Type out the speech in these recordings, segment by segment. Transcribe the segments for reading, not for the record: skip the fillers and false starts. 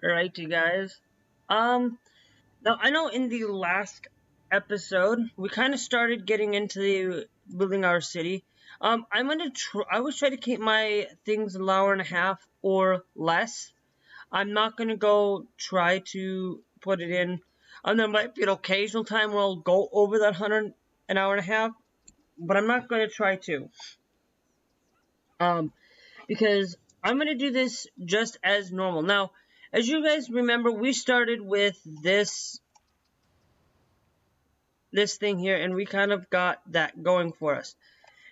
Alright, you guys. Now I know in the last episode we kind of started getting into the building our city. I'm gonna I always try to keep my things an hour and a half or less. I'm not gonna go try to put it in. There might be an occasional time where I'll go over that an hour and a half, but I'm not gonna try to. Um, because I'm gonna do this just as normal. Now, as you guys remember, we started with this thing here, and we kind of got that going for us.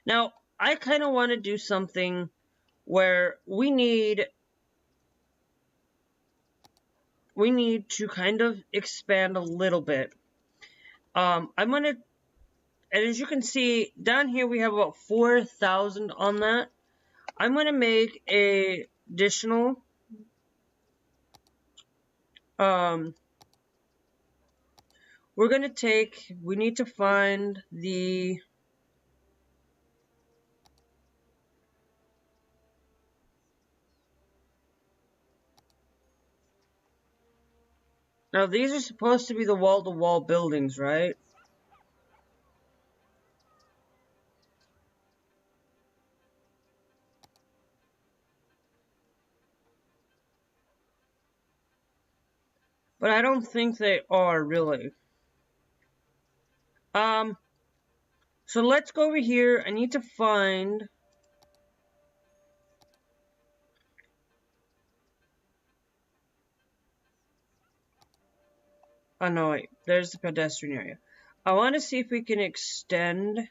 Now, I kind of want to do something where we need to kind of expand a little bit. I'm gonna, and as you can see down here, we have about 4,000 on that. I'm gonna make a additional we're gonna take. We need to find the. Now, these are supposed to be the wall-to-wall buildings, right? But I don't think they are, really. So let's go over here. I need to find. Oh, no, wait. There's the pedestrian area. I want to see if we can extend.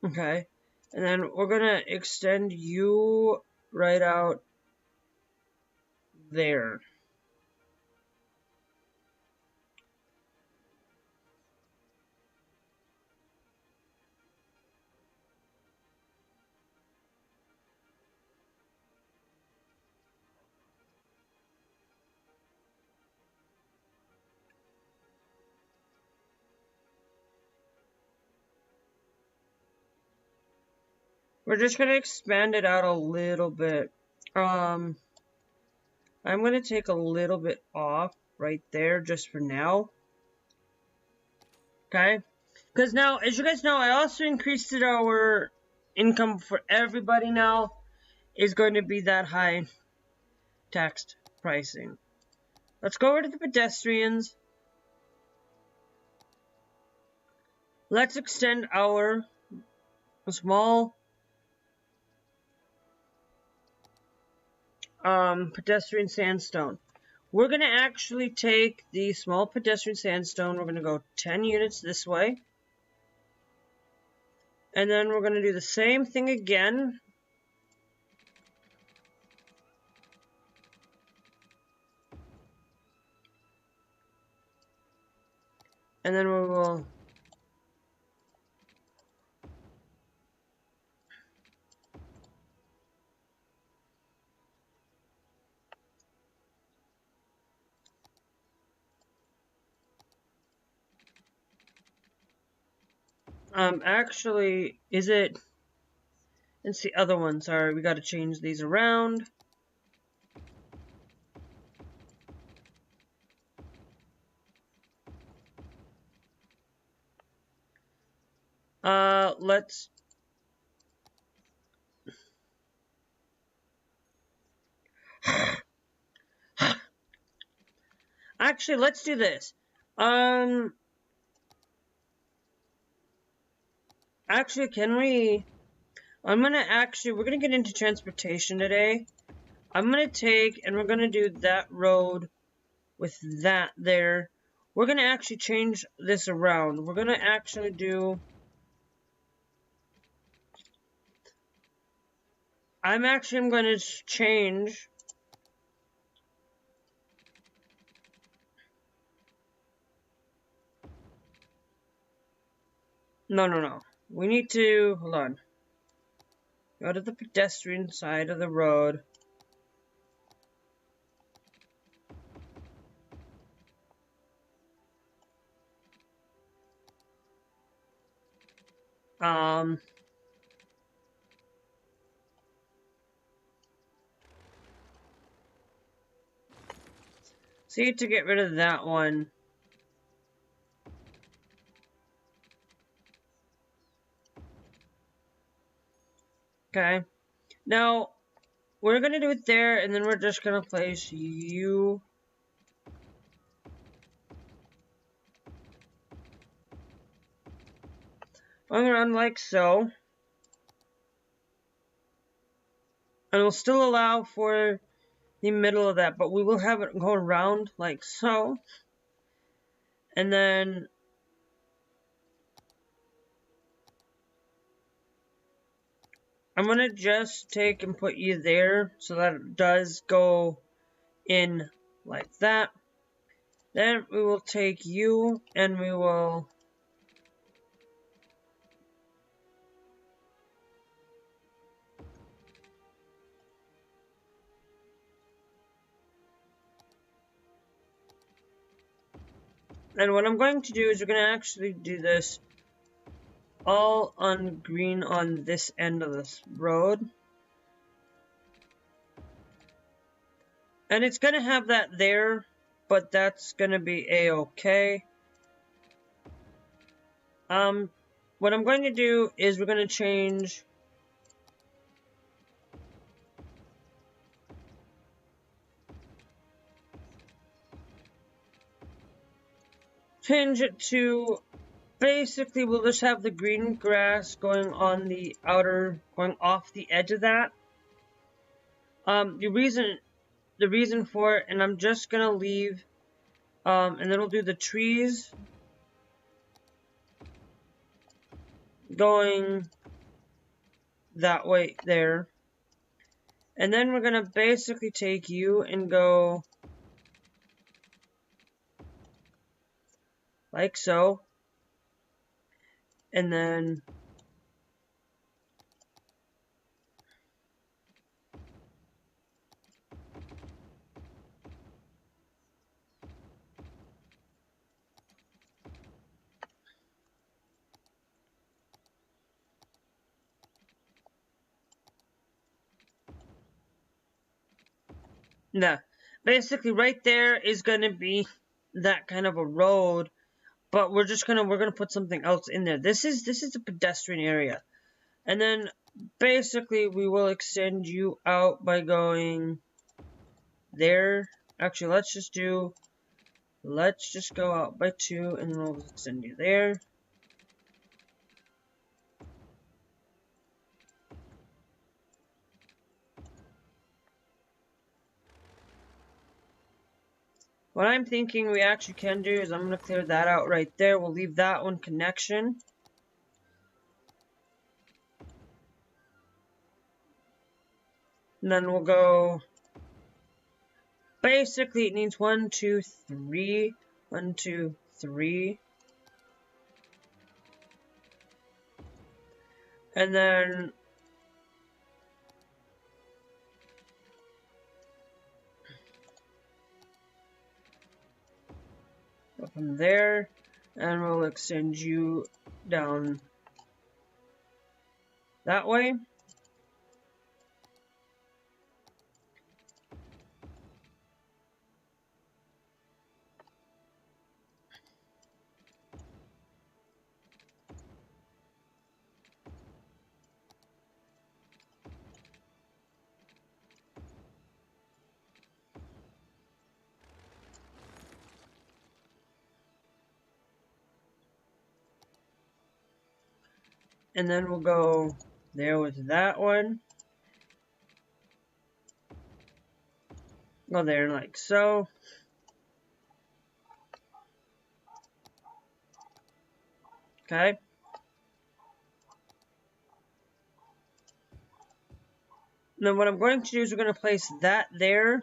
Okay. And then we're going to extend you right out there. We're just going to expand it out a little bit. I'm going to take a little bit off right there just for now. Okay? Because now, as you guys know, I also increased our income for everybody now is going to be that high taxed pricing. Let's go over to the pedestrians. Let's extend our small pedestrian sandstone. We're going to actually take the small pedestrian sandstone. We're going to go 10 units this way. And then we're going to do the same thing again. And then we will actually, is it? It's the other one. Sorry, we got to change these around. Let's. Actually, let's do this. Actually, can we? We're gonna get into transportation today. I'm gonna take, and we're gonna do that road with that there. We're gonna actually change this around. We're gonna actually do. I'm gonna change. No. We need to, hold on. Go to the pedestrian side of the road. Um, See, to get rid of that one. Okay. Now, we're gonna do it there, and then we're just gonna place you. Going around like so. And we'll still allow for the middle of that, but we will have it go around like so. And then I'm gonna just take and put you there so that it does go in like that. Then we will take you and we will and what I'm going to do is we're going to actually do this all on green on this end of this road. And it's going to have that there, but that's going to be a-okay. What I'm going to do is we're going to change it to basically we'll just have the green grass going on the outer, going off the edge of that. The reason for it, and I'm just gonna leave, and then we'll do the trees going that way there. And then we're gonna basically take you and go like so. And then yeah, basically right there is gonna be that kind of a road, but we're gonna put something else in there. This is a pedestrian area. And then basically we will extend you out by going there. Actually, let's just go out by 2 and we'll extend you there. What I'm thinking we actually can do is I'm going to clear that out right there. We'll leave that one connection. And then we'll go, basically it needs 1, 2, 3, 1, 2, 3. And then go from there, and we'll extend you down that way. And then we'll go there with that one. Go there like so. Okay. And then what I'm going to do is we're going to place that there.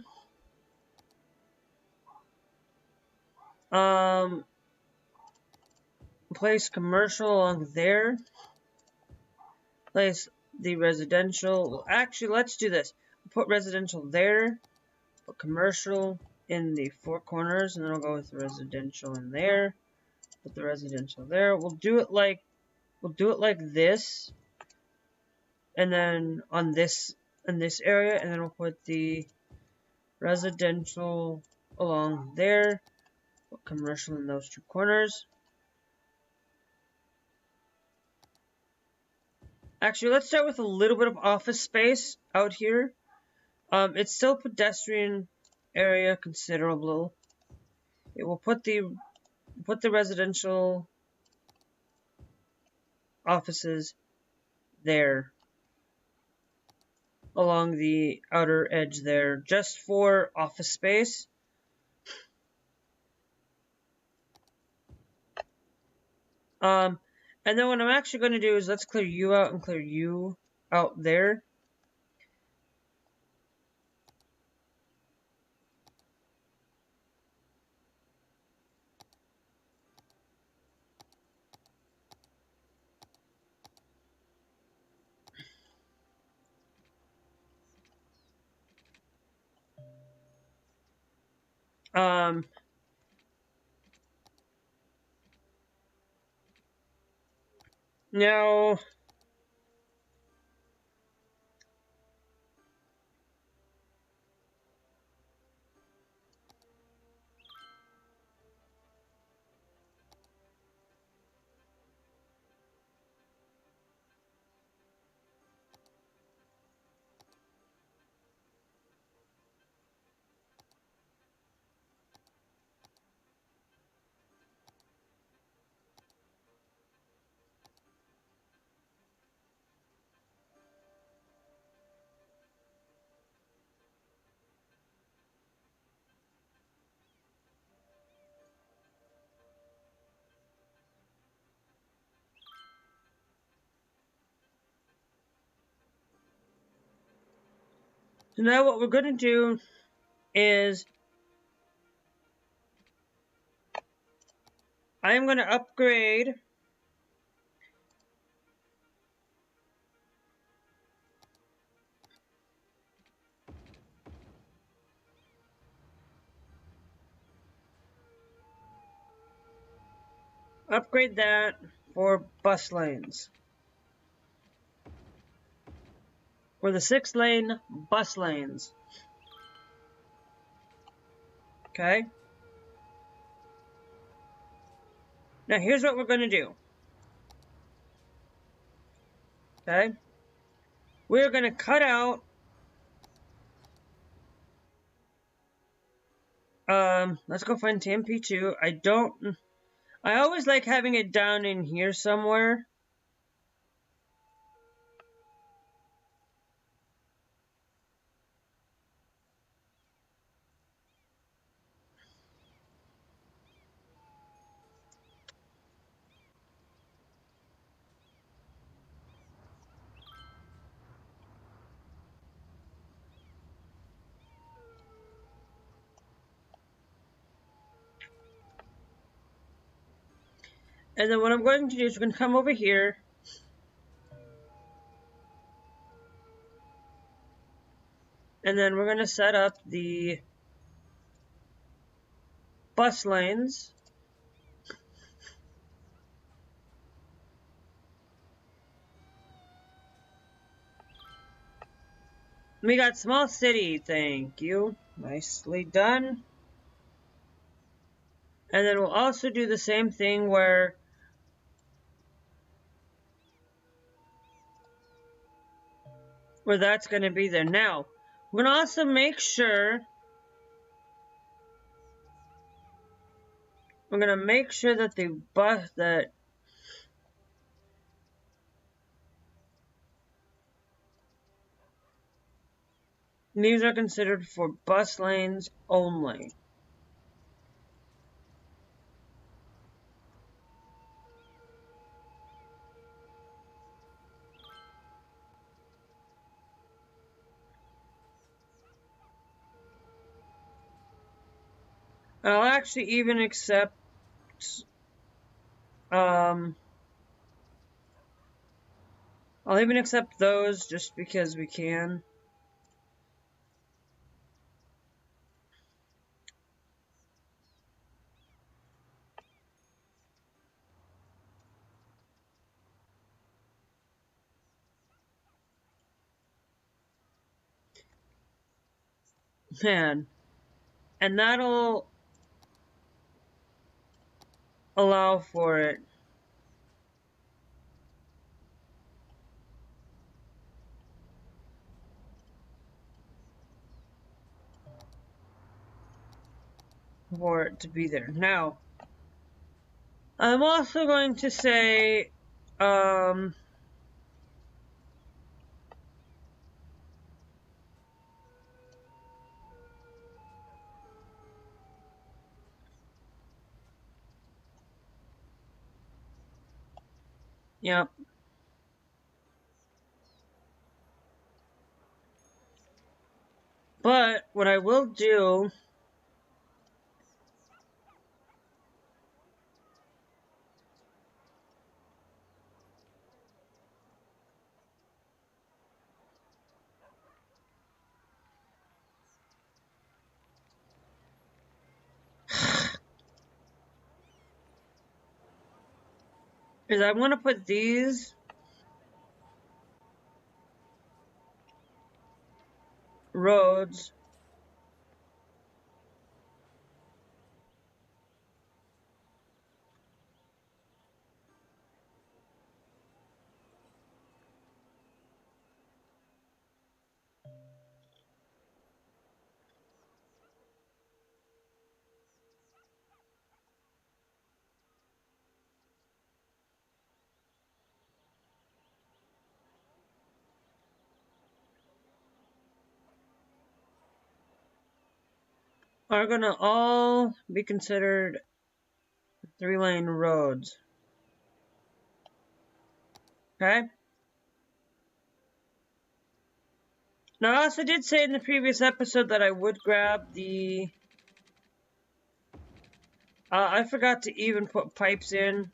Place commercial along there. Place the residential. Actually, let's do this. Put residential there. Put commercial in the 4 corners, and then we'll go with the residential in there. Put the residential there. We'll do it like we'll do it like this, and then on this in this area, and then we'll put the residential along there, put commercial in those two corners. Actually, let's start with a little bit of office space out here. It's still pedestrian area considerable. It will put the residential offices there along the outer edge there, just for office space. And then what I'm actually going to do is let's clear you out and clear you out there. Now, what we're going to do is I'm going to upgrade that for bus lanes. For the 6-lane bus lanes. Okay? Now here's what we're going to do. Okay? We're going to cut out let's go find TMP2. I always like having it down in here somewhere. And then what I'm going to do is we're going to come over here. And then we're going to set up the bus lanes. We got small city, thank you. Nicely done. And then we'll also do the same thing where that's going to be there. Now, we're going to also make sure that the bus that these are considered for bus lanes only. I'll actually even accept I'll even accept those just because we can. Man. And that'll allow for it. For it to be there. Now, I'm also going to say, yeah. But what I will do is I'm going to put these roads are going to all be considered 3-lane roads. Okay? Now, I also did say in the previous episode that I would grab the... I forgot to even put pipes in.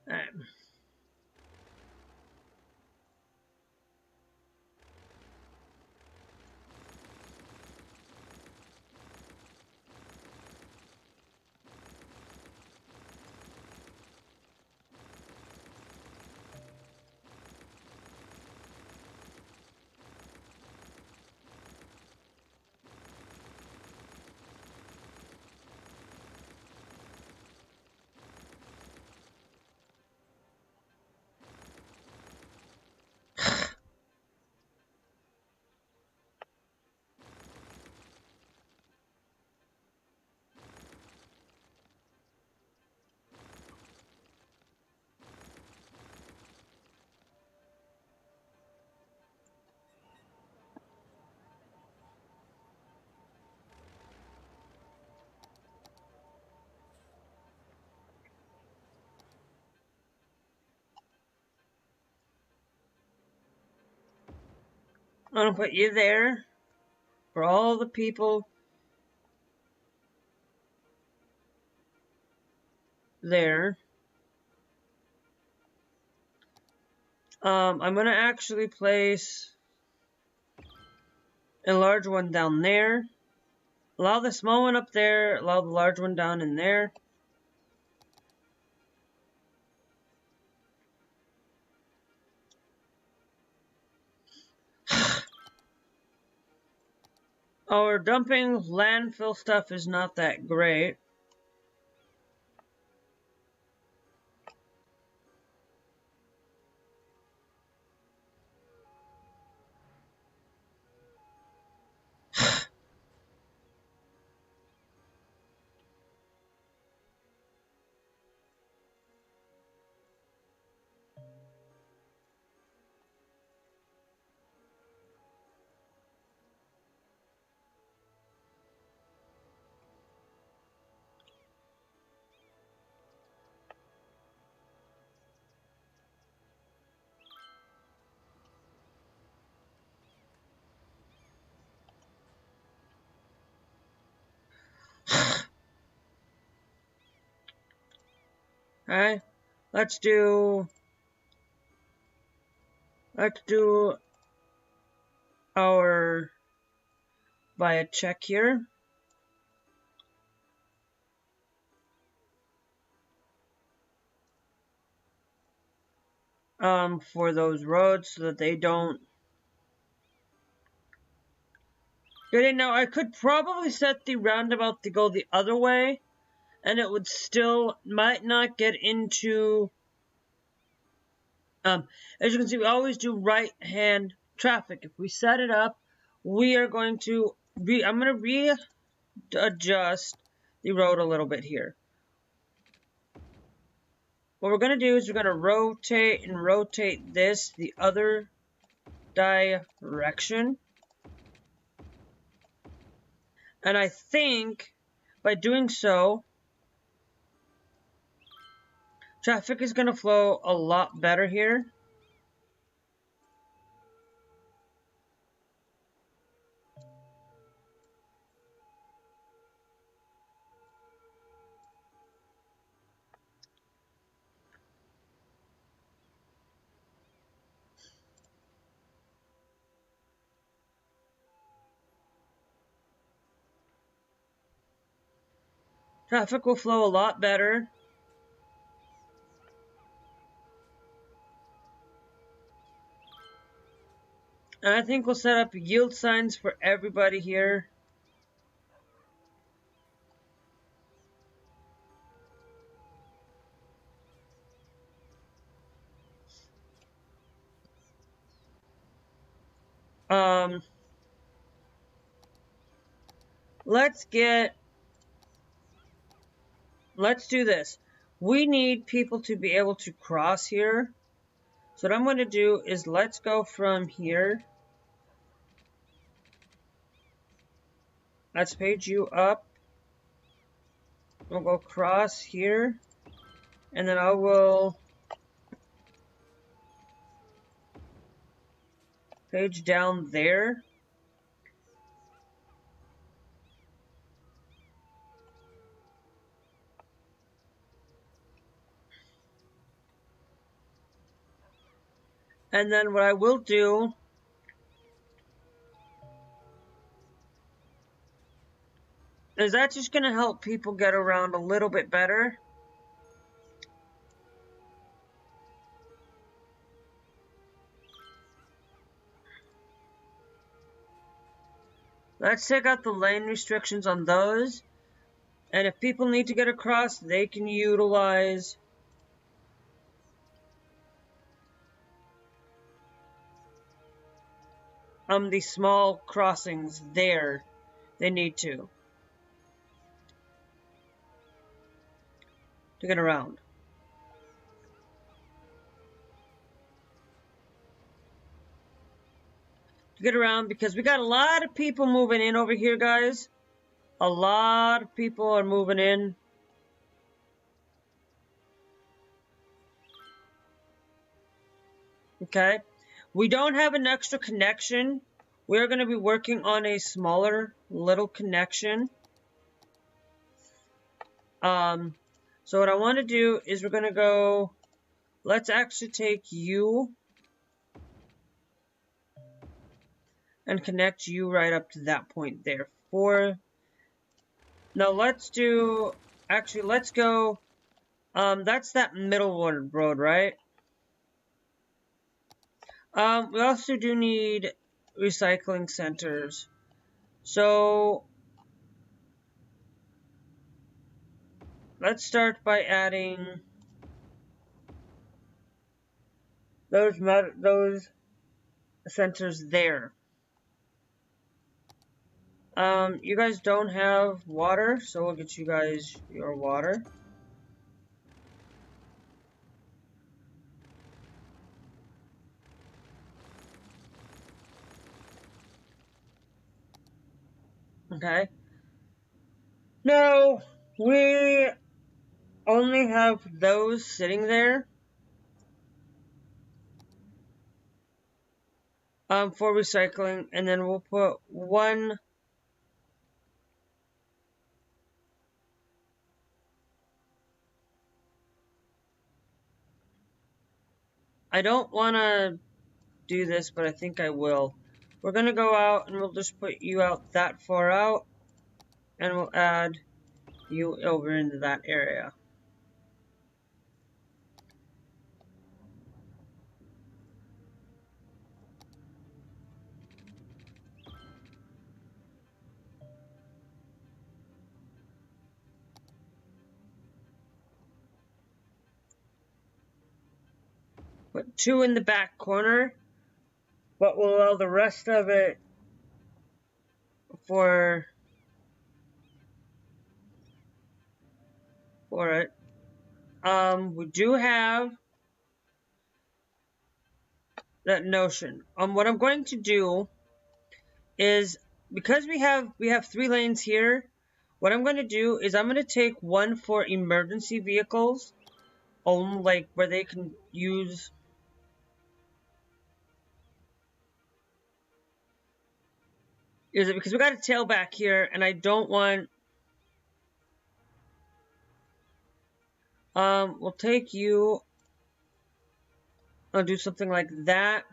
Alright. I'm going to put you there for all the people there. I'm going to actually place a large one down there. Allow the small one up there. Allow the large one down in there. Our dumping landfill stuff is not that great. Alright, let's do our via check here. For those roads so that they don't get in. Now, I could probably set the roundabout to go the other way, and it would still might not get into. As you can see, we always do right-hand traffic. If we set it up, we are going to I'm going to readjust the road a little bit here. What we're going to do is we're going to rotate and rotate this the other direction. And I think by doing so, traffic is going to flow a lot better here. Traffic will flow a lot better. And I think we'll set up yield signs for everybody here. Let's do this. We need people to be able to cross here. So what I'm going to do is let's go from here. Let's page you up. We'll go cross here. And then I will page down there. And then what I will do is that's just going to help people get around a little bit better. Let's take out the lane restrictions on those. And if people need to get across, they can utilize the small crossings there. They need to get around. To get around because we got a lot of people moving in over here, guys. A lot of people are moving in. Okay. We don't have an extra connection. We're going to be working on a smaller little connection. So what I want to do is we're going to go, let's actually take you and connect you right up to that point there. Now let's do, actually let's go, that's that middle road, right? We also do need recycling centers. So let's start by adding those centers there. You guys don't have water, so we'll get you guys your water. Okay. No, we only have those sitting there. For recycling, and then we'll put one I don't want to do this, but I think I will. We're going to go out and we'll just put you out that far out. And we'll add you over into that area. Put 2 in the back corner, but we'll allow the rest of it for it. We do have that notion. What I'm going to do is, because we have 3 lanes here, what I'm going to do is I'm going to take one for emergency vehicles, like where they can use. Is it because we got a tailback here, and I don't want. We'll take you. I'll do something like that.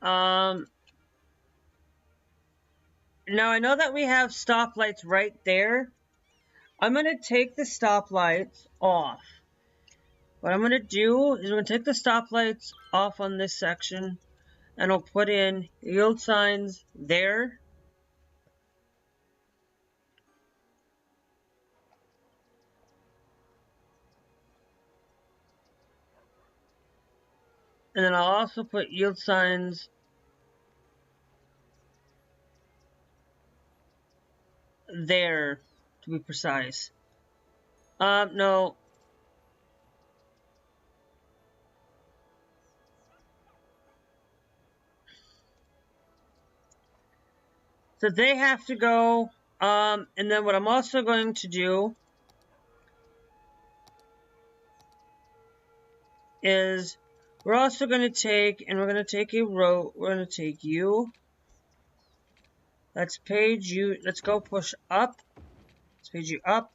Now I know that we have stoplights right there. I'm going to take the stoplights off. What I'm going to do is I'm going to take the stoplights off on this section, and I'll put in yield signs there. And then I'll also put yield signs there, to be precise. No. So they have to go, and then what I'm also going to do is we're also going to take, and we're going to take a row, we're going to take you. Let's page you, let's go push up. Let's page you up.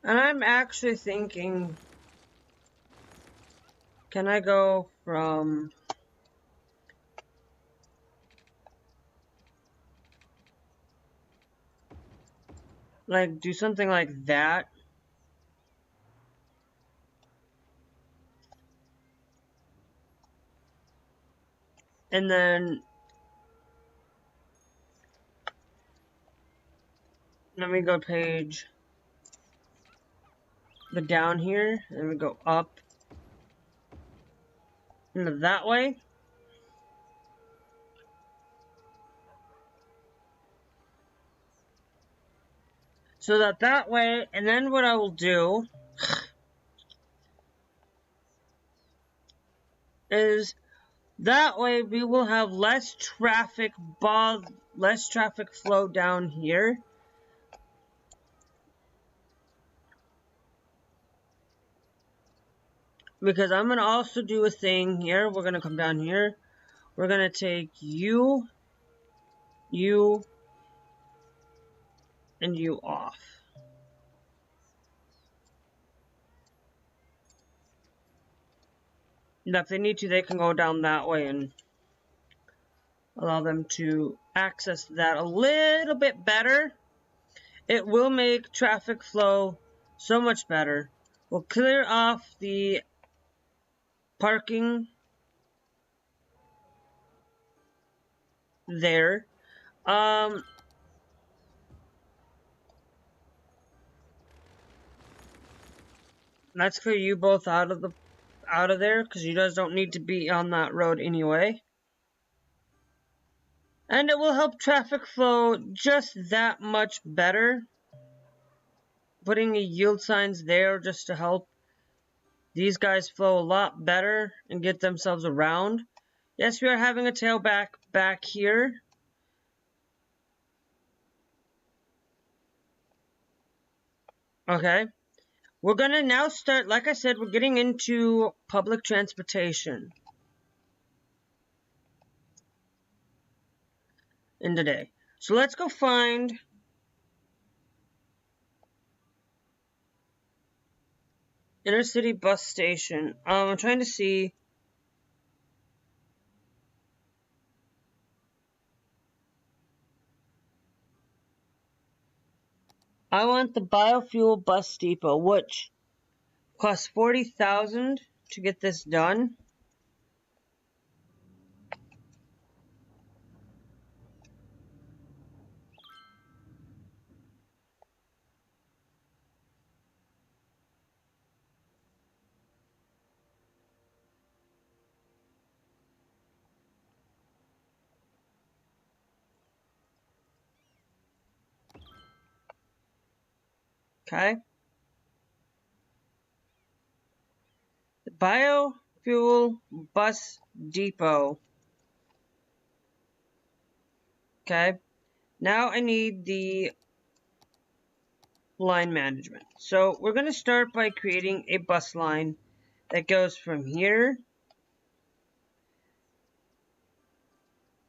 And I'm actually thinking, can I go from like do something like that? And then let me go page the down here, and we go up into that way. So that way, and then what I will do is that way we will have less traffic flow down here. Because I'm going to also do a thing here. We're going to come down here. We're going to take you, and you off. Now, if they need to, they can go down that way and allow them to access that a little bit better. It will make traffic flow so much better. We'll clear off the parking there. Let's clear you both out of there, because you guys don't need to be on that road anyway. And it will help traffic flow just that much better. Putting the yield signs there just to help these guys flow a lot better and get themselves around. Yes, we are having a tailback back here. Okay. We're gonna now start, like I said, we're getting into public transportation in today. So let's go find inner city bus station. I'm trying to see. I want the biofuel bus depot, which costs 40,000 to get this done. Okay. The biofuel bus depot. Okay. Now I need the line management. So we're going to start by creating a bus line that goes from here.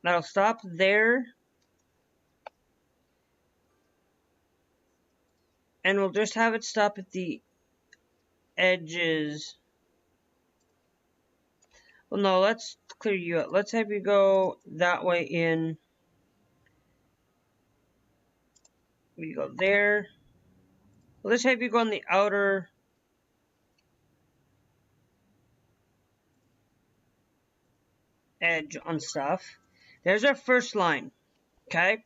That'll stop there. And we'll just have it stop at the edges. Well, no, let's clear you out. Let's have you go that way in. We go there. Let's have you go on the outer edge on stuff. There's our first line. Okay.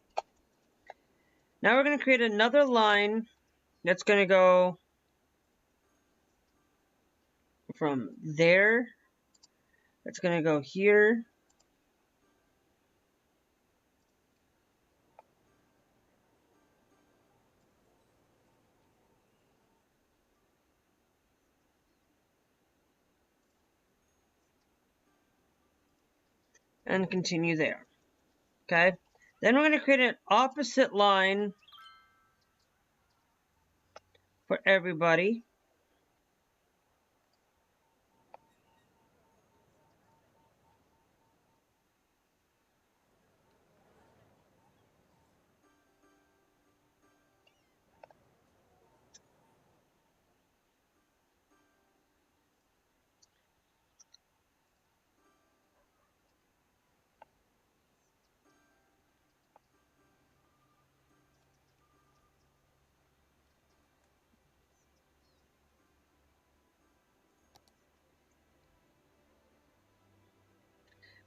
Now we're going to create another line that's going to go from there. That's going to go here. And continue there. Okay. Then we're going to create an opposite line for everybody.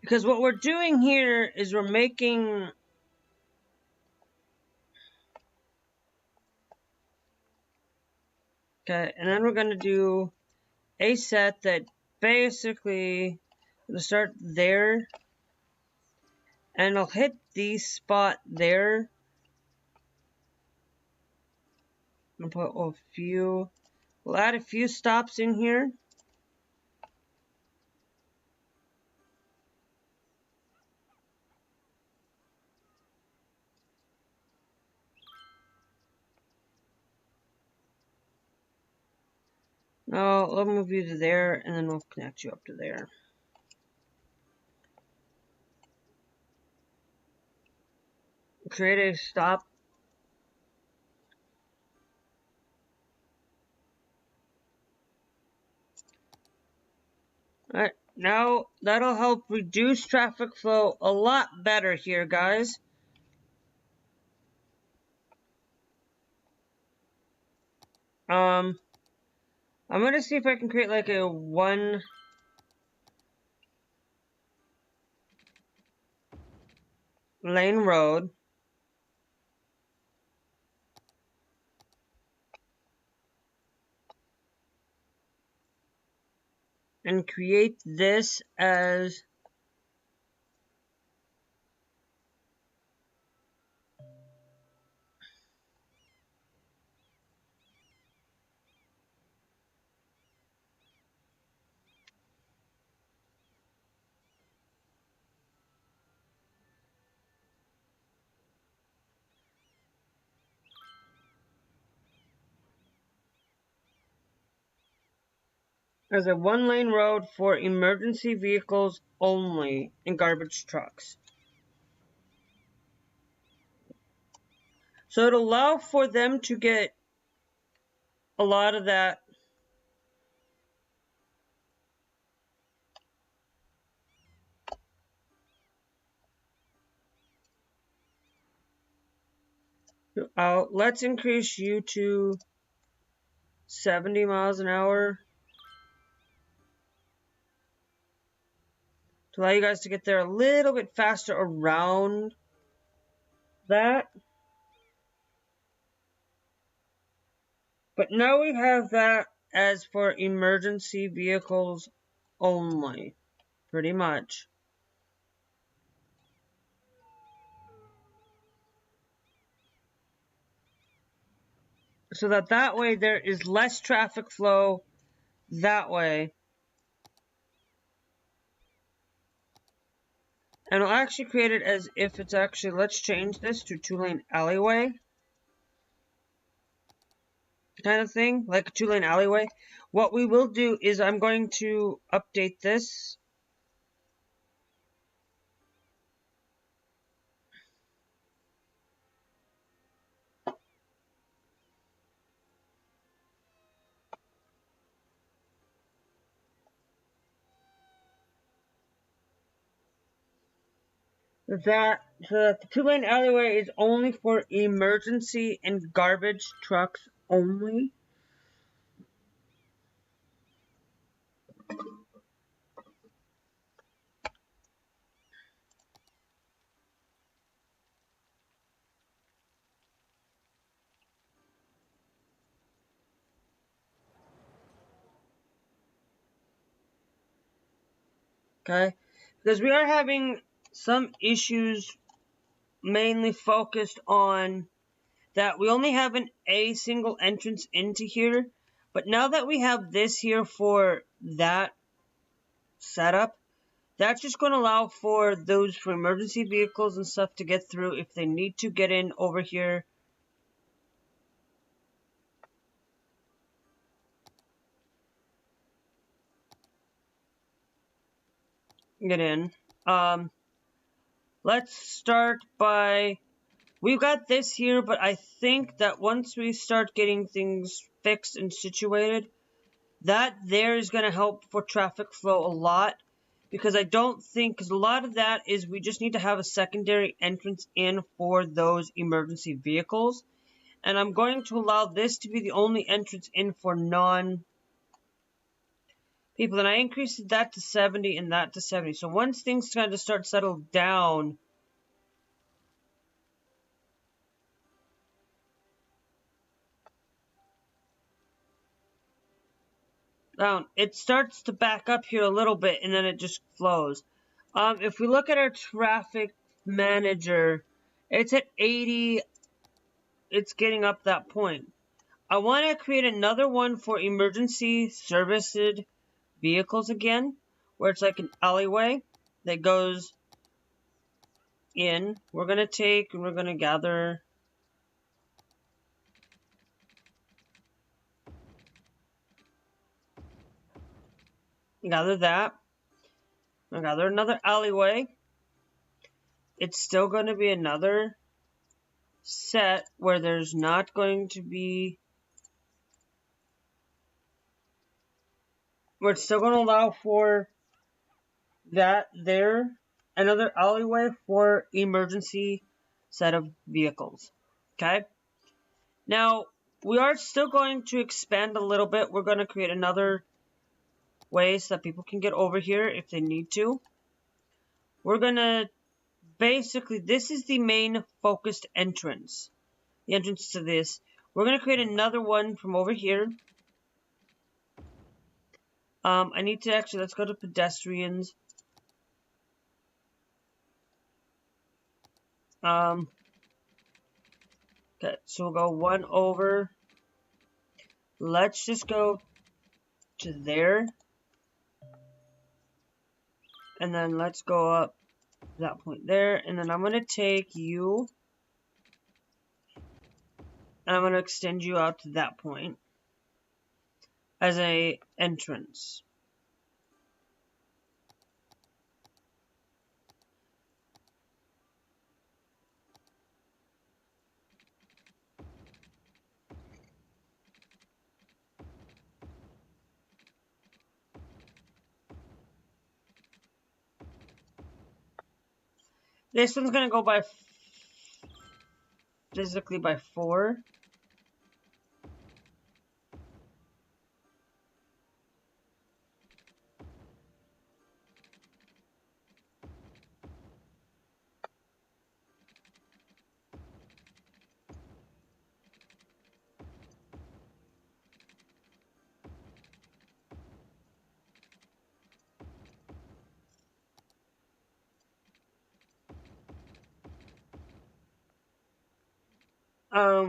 Because what we're doing here is we're making okay, and then we're going to do a set that basically will start there, and I'll hit the spot there. I'm gonna put a few. We'll add a few stops in here. No, I'll move you to there, and then we'll connect you up to there. Create a stop. Alright, now that'll help reduce traffic flow a lot better here, guys. I'm gonna see if I can create like a one lane road. And create this as as a one-lane road for emergency vehicles only and garbage trucks. So it'll allow for them to get a lot of that out. Let's increase you to 70 miles an hour to allow you guys to get there a little bit faster around that. But now we have that as for emergency vehicles only, pretty much. So that way there is less traffic flow that way. And I'll actually create it as if it's actually, let's change this to 2-lane alleyway kind of thing, like a 2-lane alleyway. What we will do is I'm going to update this. So that the 2-lane alleyway is only for emergency and garbage trucks only. Okay, because we are having some issues mainly focused on that we only have a single entrance into here, but now that we have this here for that setup, that's just going to allow for those for emergency vehicles and stuff to get through if they need to get in over here. Get in. Let's start by, we've got this here, but I think that once we start getting things fixed and situated, that there is going to help for traffic flow a lot. Because I don't think, because a lot of that is we just need to have a secondary entrance in for those emergency vehicles. And I'm going to allow this to be the only entrance in for non-people. And I increased that to 70 and that to 70. So once things kind of start settle down, it starts to back up here a little bit and then it just flows. If we look at our traffic manager, it's at 80. It's getting up that point. I want to create another one for emergency serviced vehicles again, where it's like an alleyway that goes in. We're going to take and we're going to gather that. I'll gather another alleyway. It's still going to be another set where there's not going to be, we're still going to allow for that there. Another alleyway for emergency set of vehicles. Okay? Now, we are still going to expand a little bit. We're going to create another way so that people can get over here if they need to. We're going to basically, this is the main focused entrance. The entrance to this. We're going to create another one from over here. I need to actually, let's go to pedestrians. Okay, so we'll go one over. Let's just go to there. And then let's go up that point there. And then I'm going to take you. And I'm going to extend you out to that point. as a entrance. This one's gonna go by physically by 4.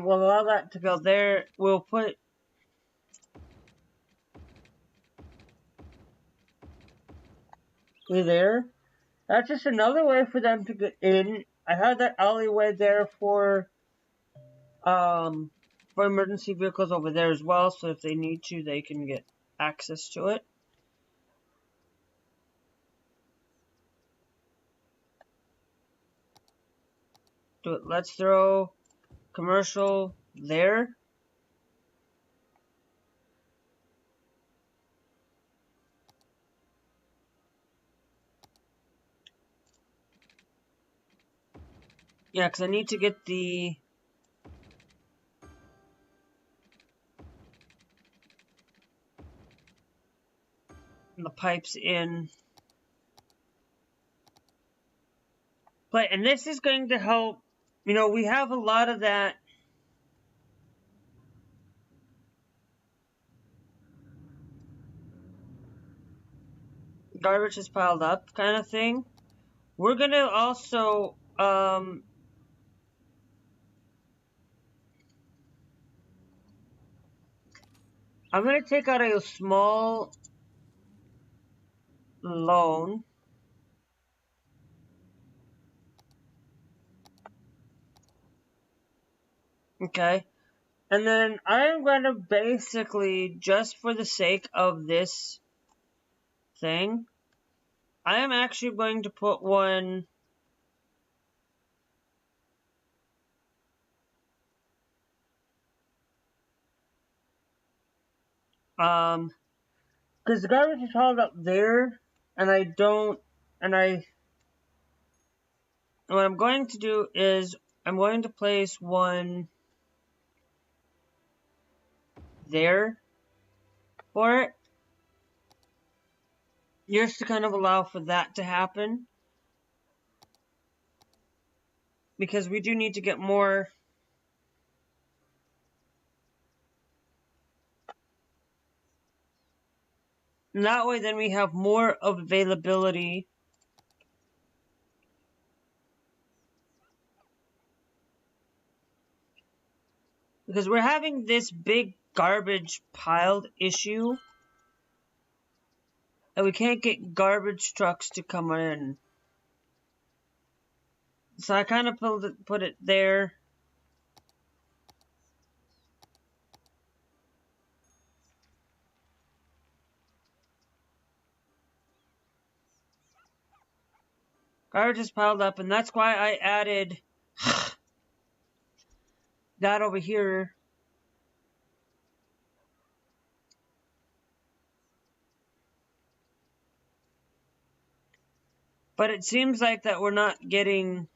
We'll allow that to go there. We'll put there. That's just another way for them to get in. I have that alleyway there for emergency vehicles over there as well, so if they need to, they can get access to it. Let's throw commercial there. Yeah, because I need to get the pipes in. But, and this is going to help, you know, we have a lot of that garbage is piled up kind of thing. We're going to also, I'm going to take out a small loan. Okay. And then I'm going to basically, just for the sake of this thing, I am actually going to put one because the garbage is hauled up there, and I don't, and what I'm going to do is, I'm going to place one there for it, just to kind of allow for that to happen, because we do need to get more. And that way, then we have more of availability. Because we're having this big garbage piled issue, and we can't get garbage trucks to come in. So I kind of put it there. Garbage is piled up, and that's why I added that over here. But it seems like that we're not getting...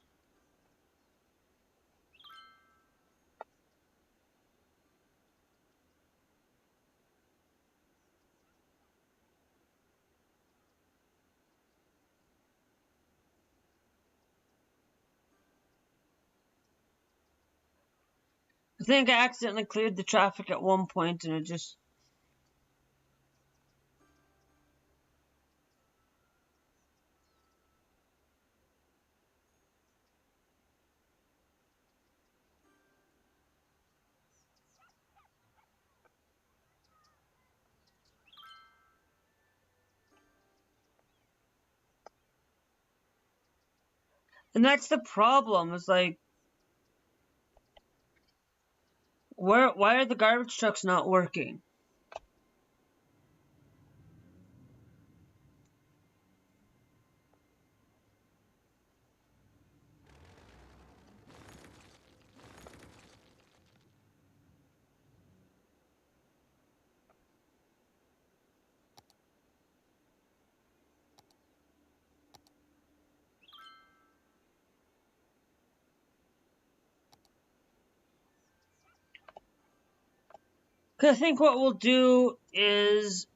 I think I accidentally cleared the traffic at one point, and it just... And that's the problem, is like... why are the garbage trucks not working? I think what we'll do is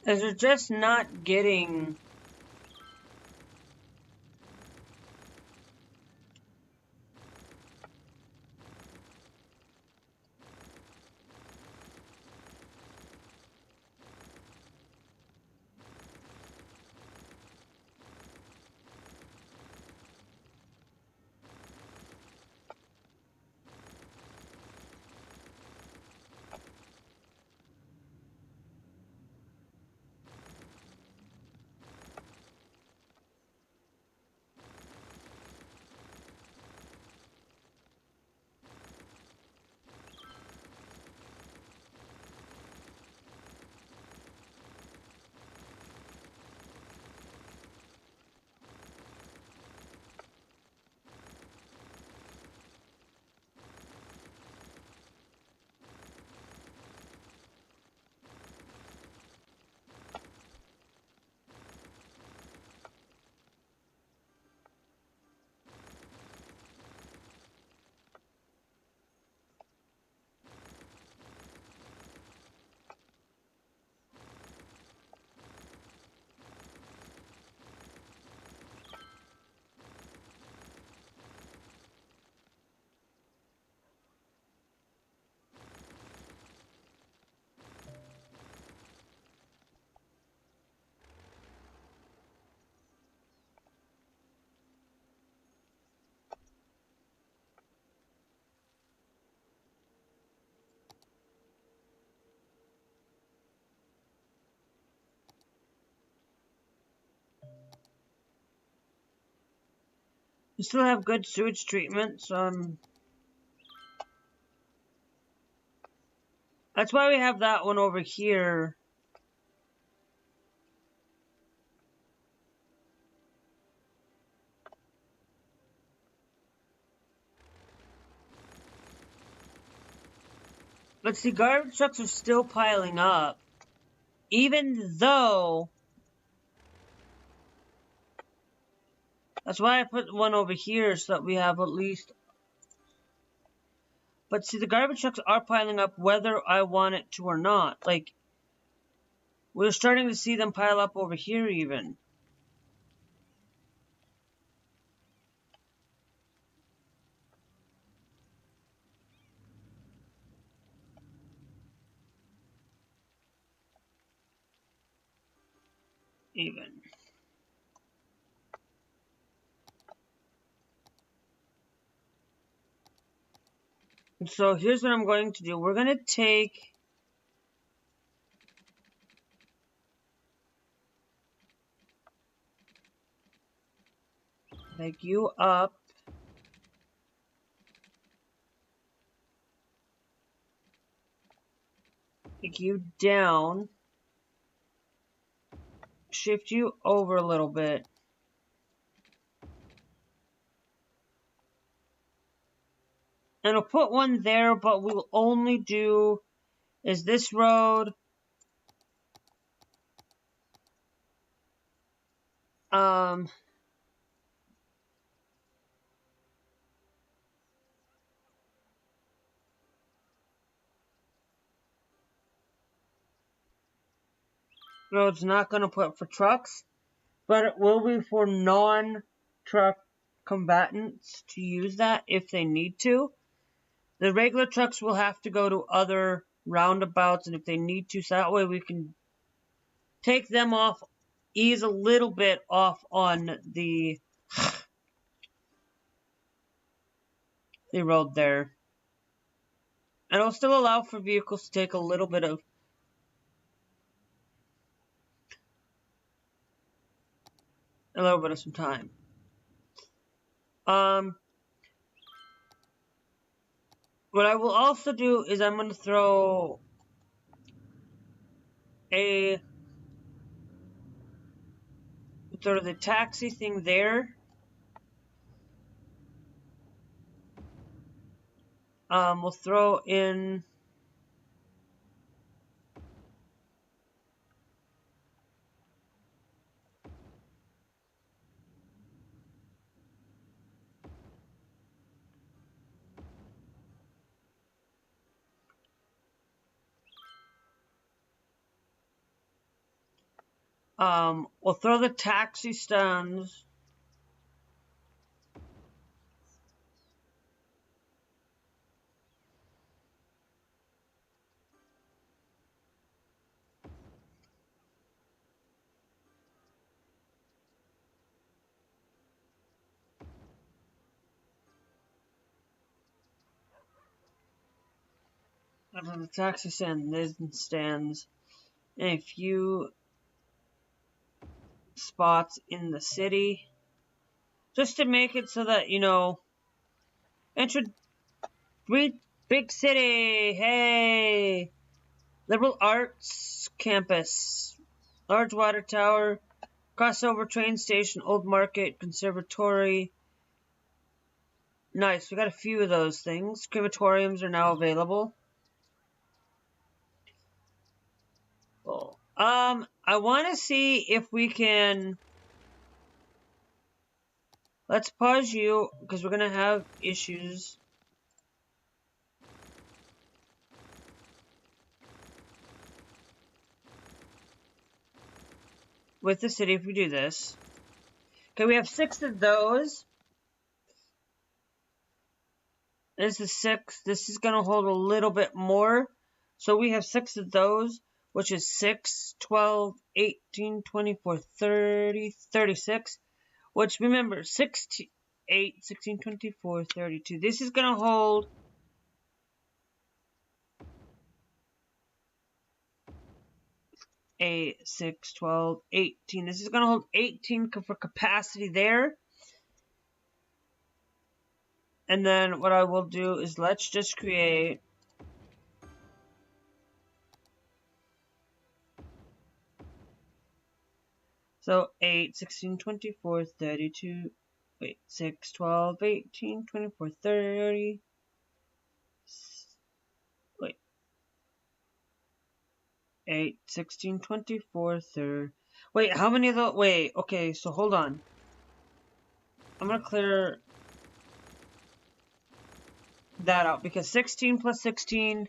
they're just not getting. We still have good sewage treatment, so that's why we have that one over here. But see, garbage trucks are still piling up. Even though... That's why I put one over here, so that we have at least... But see, the garbage trucks are piling up whether I want it to or not. Like, we're starting to see them pile up over here even. So here's what I'm going to do. We're going to take... Take you up. Take you down. Shift you over a little bit. And I'll put one there, but we will only do... Is this road... road's not going to put for trucks, but it will be for non-truck combatants to use that if they need to. The regular trucks will have to go to other roundabouts, and if they need to, so that way we can take them off, ease a little bit off on the road there. And it'll still allow for vehicles to take a little bit of some time. What I will also do is I'm going to throw a throw the taxi thing there. We'll throw in... we'll throw the taxi stands. The taxi stands in a few spots in the city, just to make it so that, you know, enter big city, hey! Liberal arts campus, large water tower, crossover train station, old market, conservatory. Nice, we got a few of those things. Crematoriums are now available. Cool. I want to see if we can... Let's pause you, because we're going to have issues. With the city if we do this. Okay, we have 6 of those. This is 6. This is going to hold a little bit more. So we have 6 of those, which is 6, 12, 18, 24, 30, 36. Which, remember, 8, 16, 24, 32. This is going to hold... 8, 6, 12, 18. This is going to hold 18 for capacity there. And then what I will do is let's just create... So 8, 16, 24, 32, wait, 6, 12, 18, 24, 30, wait, 8, 16, 24, 30, wait, how many of those, wait, okay, so hold on. I'm gonna clear that out, because 16 plus 16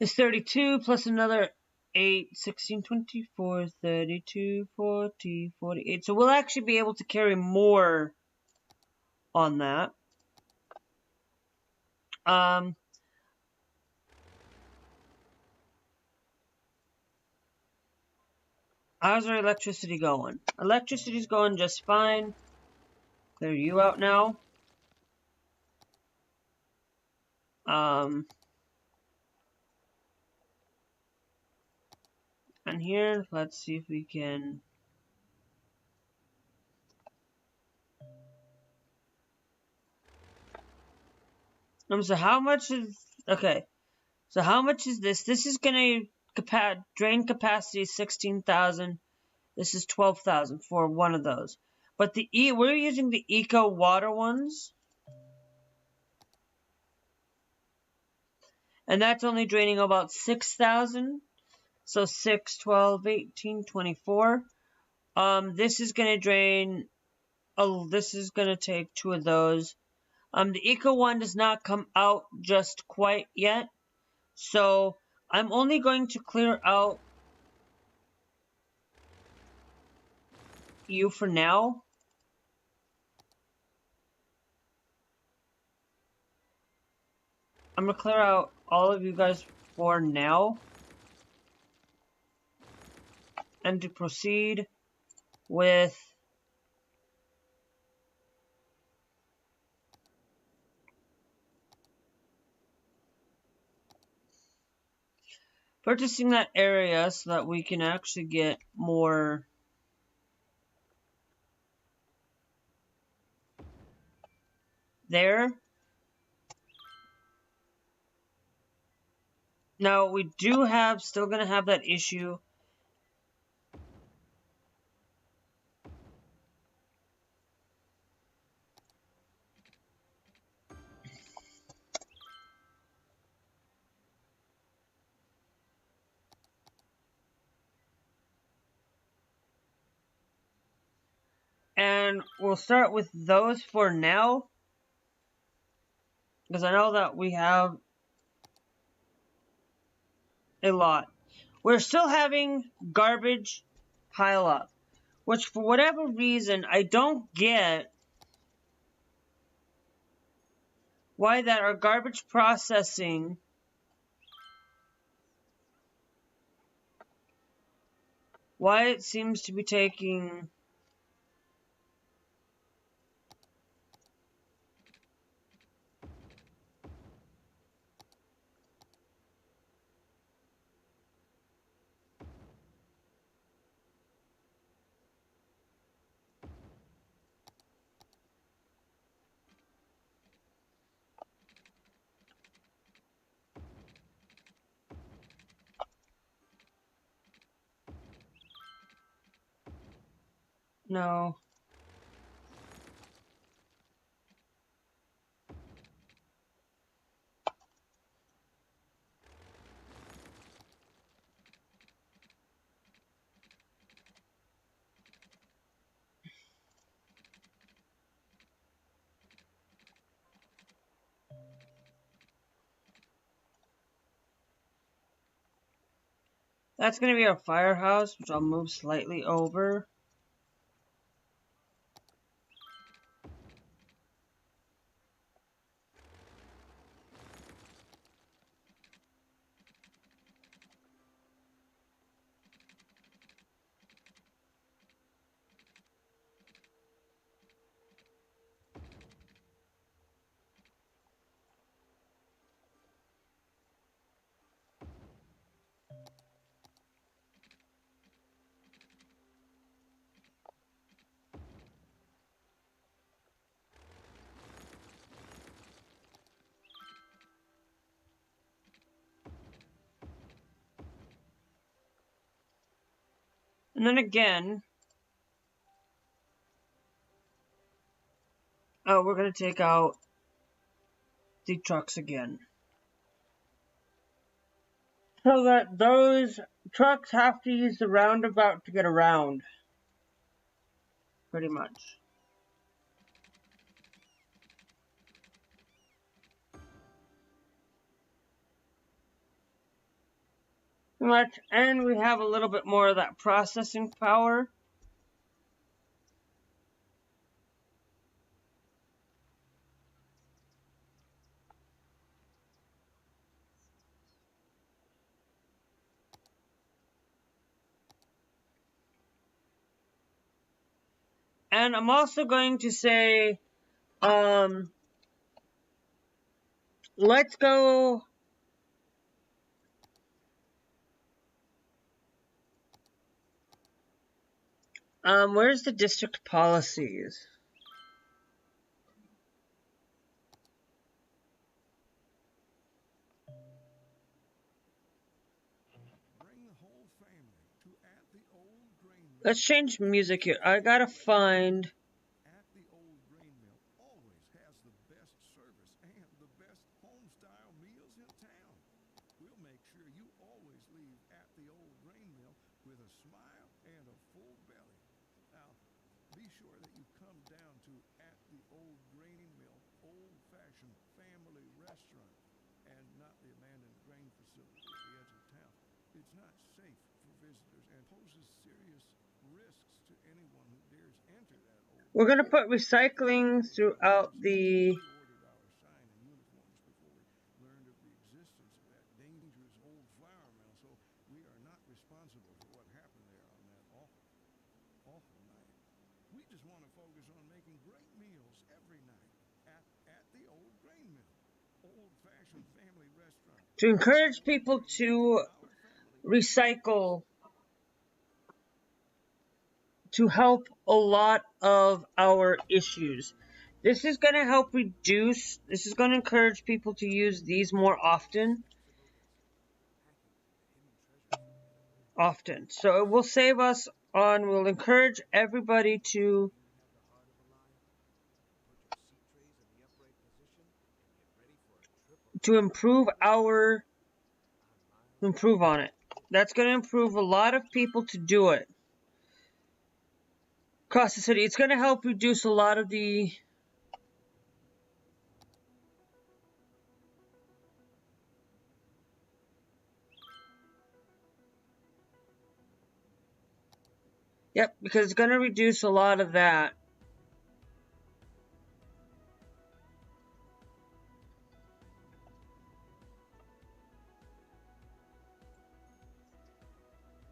is 32, plus another 8, 16, 24, 32, 40, 48. So we'll actually be able to carry more on that. How's our electricity going? Electricity's going just fine. Clear you out now. And here, let's see if we can... So how much is... Okay. So how much is this? This is gonna... drain capacity is 16,000. This is 12,000 for one of those. But we're using the eco water ones. And that's only draining about 6,000. So 6, 12, 18, 24. This is gonna drain... Oh, this is gonna take 2 of those. The eco one does not come out just quite yet. So I'm only going to clear out you for now. I'm going to clear out all of you guys for now. And to proceed with purchasing that area so that we can actually get more there. Now we do have, still going to have that issue And we'll start with those for now, because I know that we have a lot. We're still having garbage pile up, which for whatever reason I don't get why that our garbage processing why it seems to be taking no. That's going to be our firehouse, which I'll move slightly over. And then again, we're going to take out the trucks again. So that those trucks have to use the roundabout to get around. Pretty much. Pretty much. And we have a little bit more of that processing power. And I'm also going to say, let's go. Where's the district policies? Let's change music here. I gotta find. We're gonna put recycling throughout the. To encourage people to recycle to help a lot of our issues. This is going to help reduce, this is going to encourage people to use these more often. So it will save us on, will encourage everybody to improve on it. That's going to improve a lot of people to do it. across the city. It's going to help reduce a lot of the Yep, because it's going to reduce a lot of that.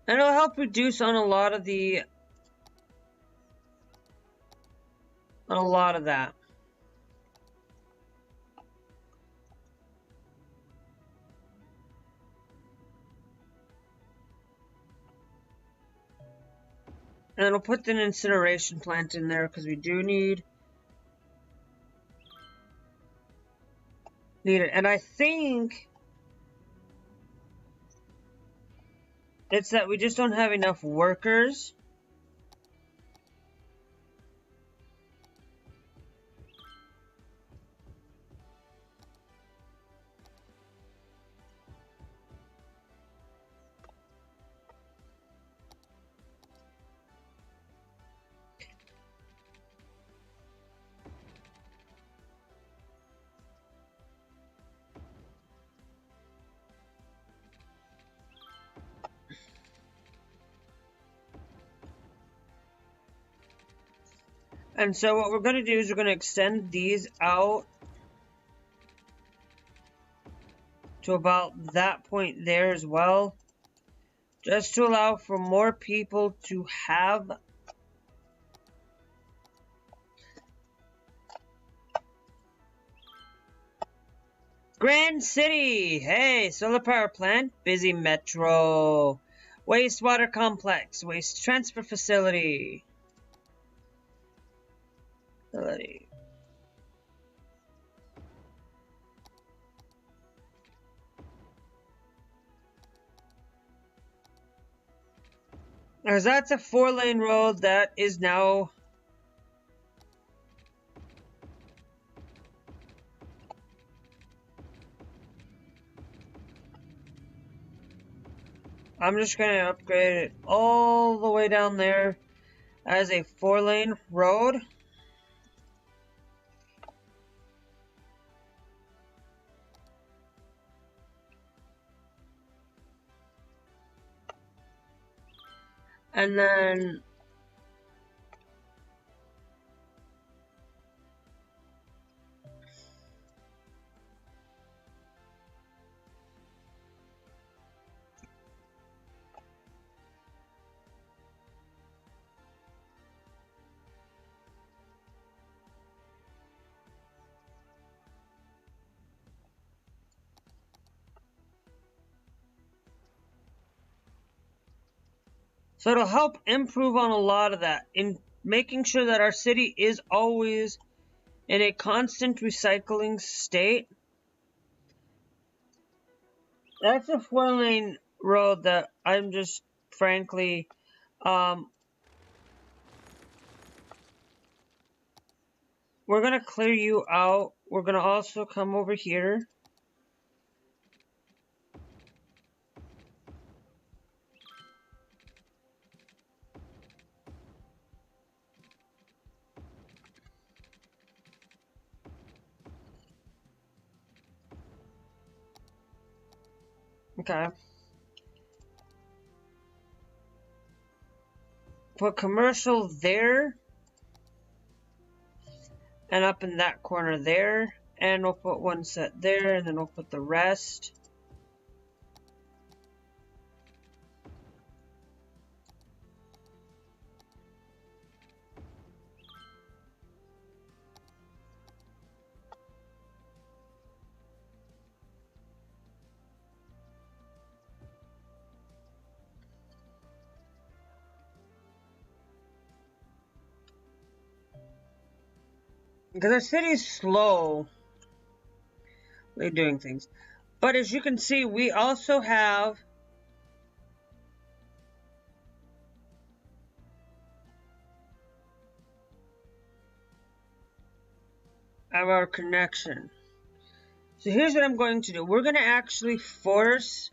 And it'll help reduce on a lot of that. And it'll put an incineration plant in there because we do need it. And I think it's that we just don't have enough workers. And so what we're going to do is we're going to extend these out to about that point there as well, just to allow for more people to have Grand City. Hey, solar power plant, busy metro, wastewater complex, waste transfer facility. As that's a 4-lane road that is now I'm just going to upgrade it all the way down there as a 4-lane road. And then so it'll help improve on a lot of that in making sure that our city is always in a constant recycling state. That's a 4-lane road that I'm just frankly we're gonna clear you out. We're gonna also come over here. Okay. Put commercial there. And up in that corner there. And we'll put one set there, and then we'll put the rest. Because our city is slowly doing things. But as you can see, we also have our connection. So here's what I'm going to do. We're going to actually force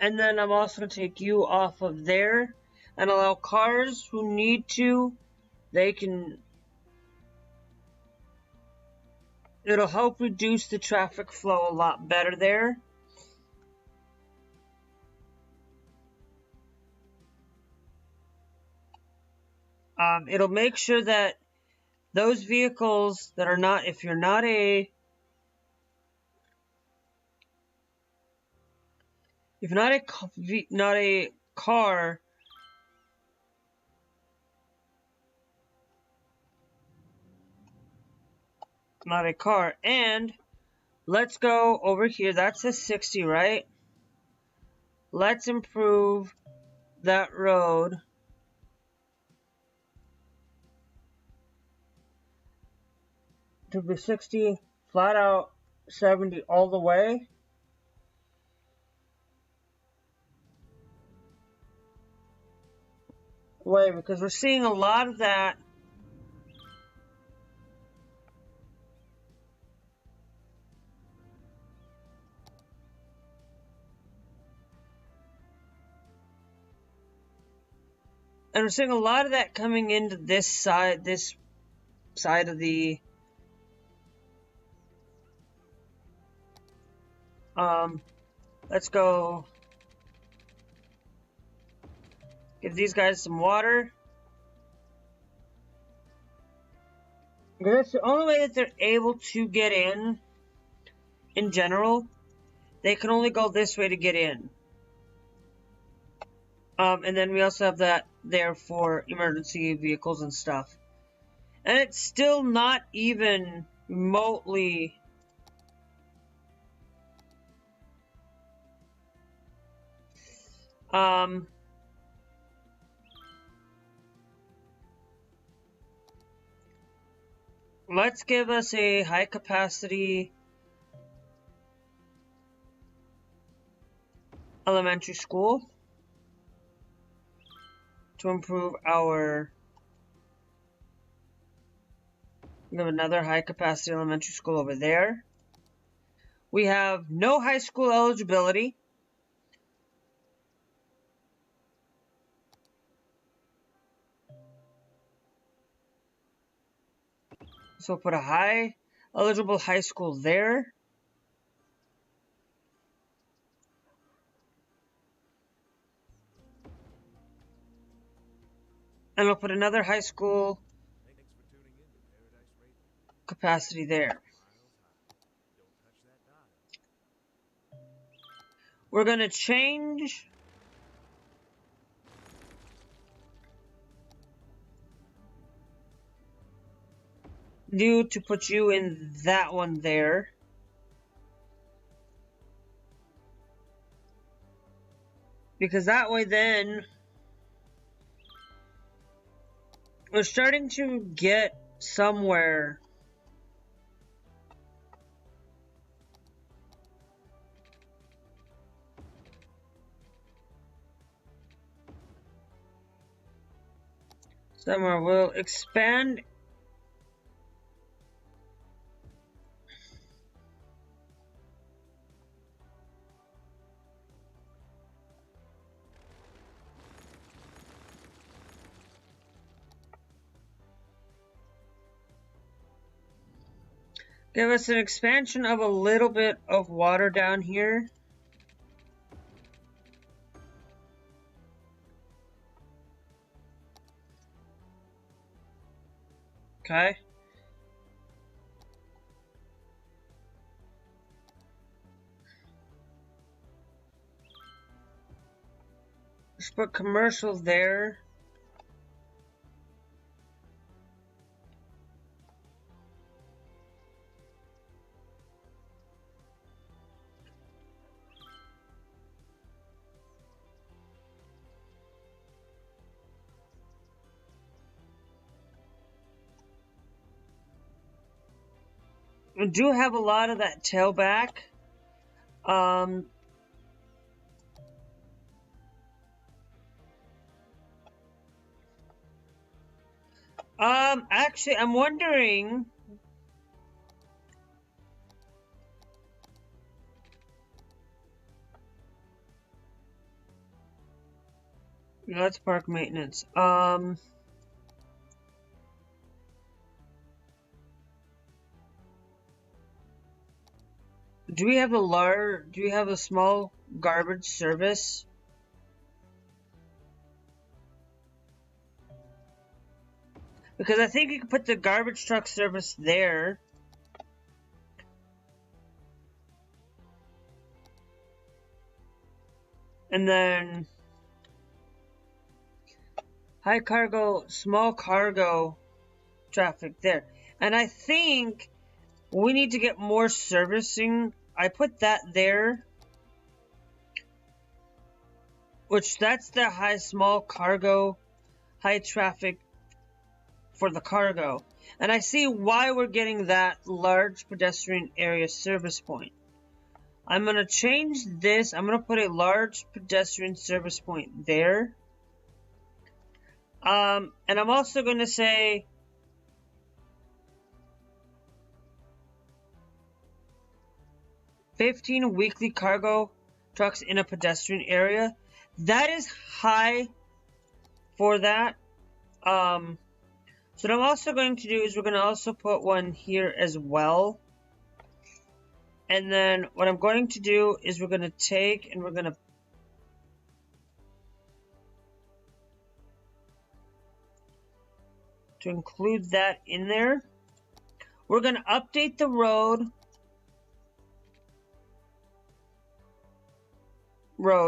And then I'm also going to take you off of there and allow cars who need to, they can. It'll help reduce the traffic flow a lot better there. It'll make sure that those vehicles that are not, if you're not a car, and let's go over here. That's a 60, right? Let's improve that road to be 60, flat out 70 all the way. Because we're seeing a lot of that. And we're seeing a lot of that coming into this side of the let's go give these guys some water. That's the only way that they're able to get in general. They can only go this way to get in. And then we also have that there for emergency vehicles and stuff. And it's still not even remotely let's give us a high capacity elementary school to improve our. We have another high capacity elementary school over there. We have no high school eligibility. So we'll put a high eligible high school there. And we'll put another high school capacity there. We're going to change you to put you in that one there. Because that way then we're starting to get somewhere. We'll expand. Give us an expansion of a little bit of water down here. Okay. Let's put commercial there. We do have a lot of that tailback. Actually, I'm wondering. That's park maintenance. Do we have a small garbage service? Because I think you could put the garbage truck service there. And then high cargo, small cargo traffic there. And I think we need to get more servicing. I put that there. Which that's the small cargo, high traffic for the cargo. And I see why we're getting that large pedestrian area service point. I'm going to change this. I'm going to put a large pedestrian service point there. And I'm also going to say 15 weekly cargo trucks in a pedestrian area. That is high for that. So what I'm also going to do is we're going to also put one here as well. And then what I'm going to do is we're going to take and we're going to include that in there. We're going to update the road.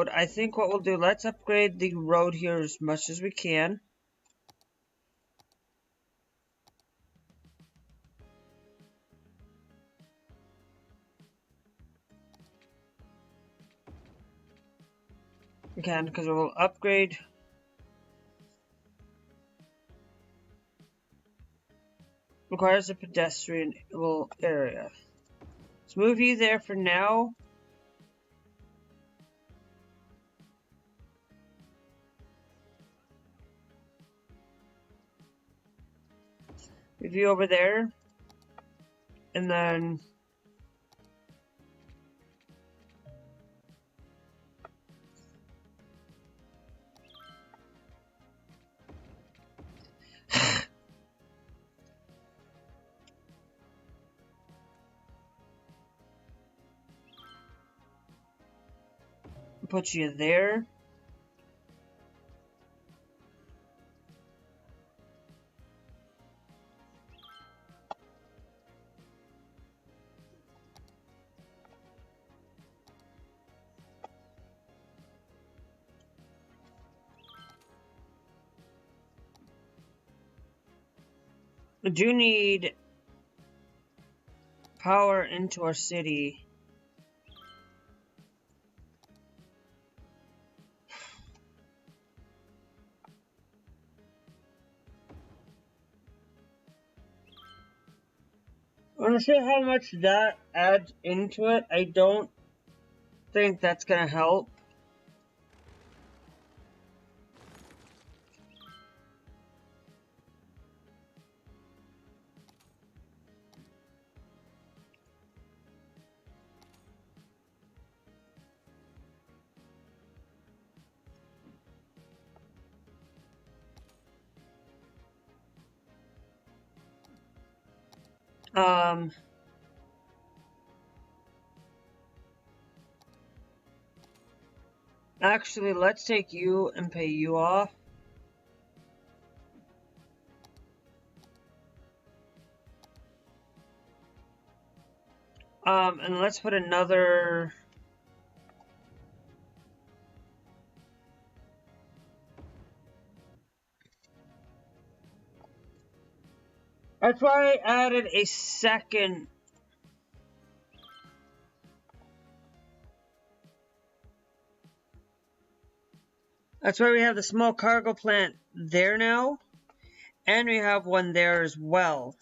I think what we'll do, let's upgrade the road here as much as we can. We can, because we'll upgrade. Requires a pedestrian area. Let's move you there for now. Move you over there. And then put you there. We do need power into our city. I want to see how much that adds into it. I don't think that's going to help. Actually, let's take you and pay you off. And let's put another. That's why I added a second. That's why we have the small cargo plant there now. And we have one there as well.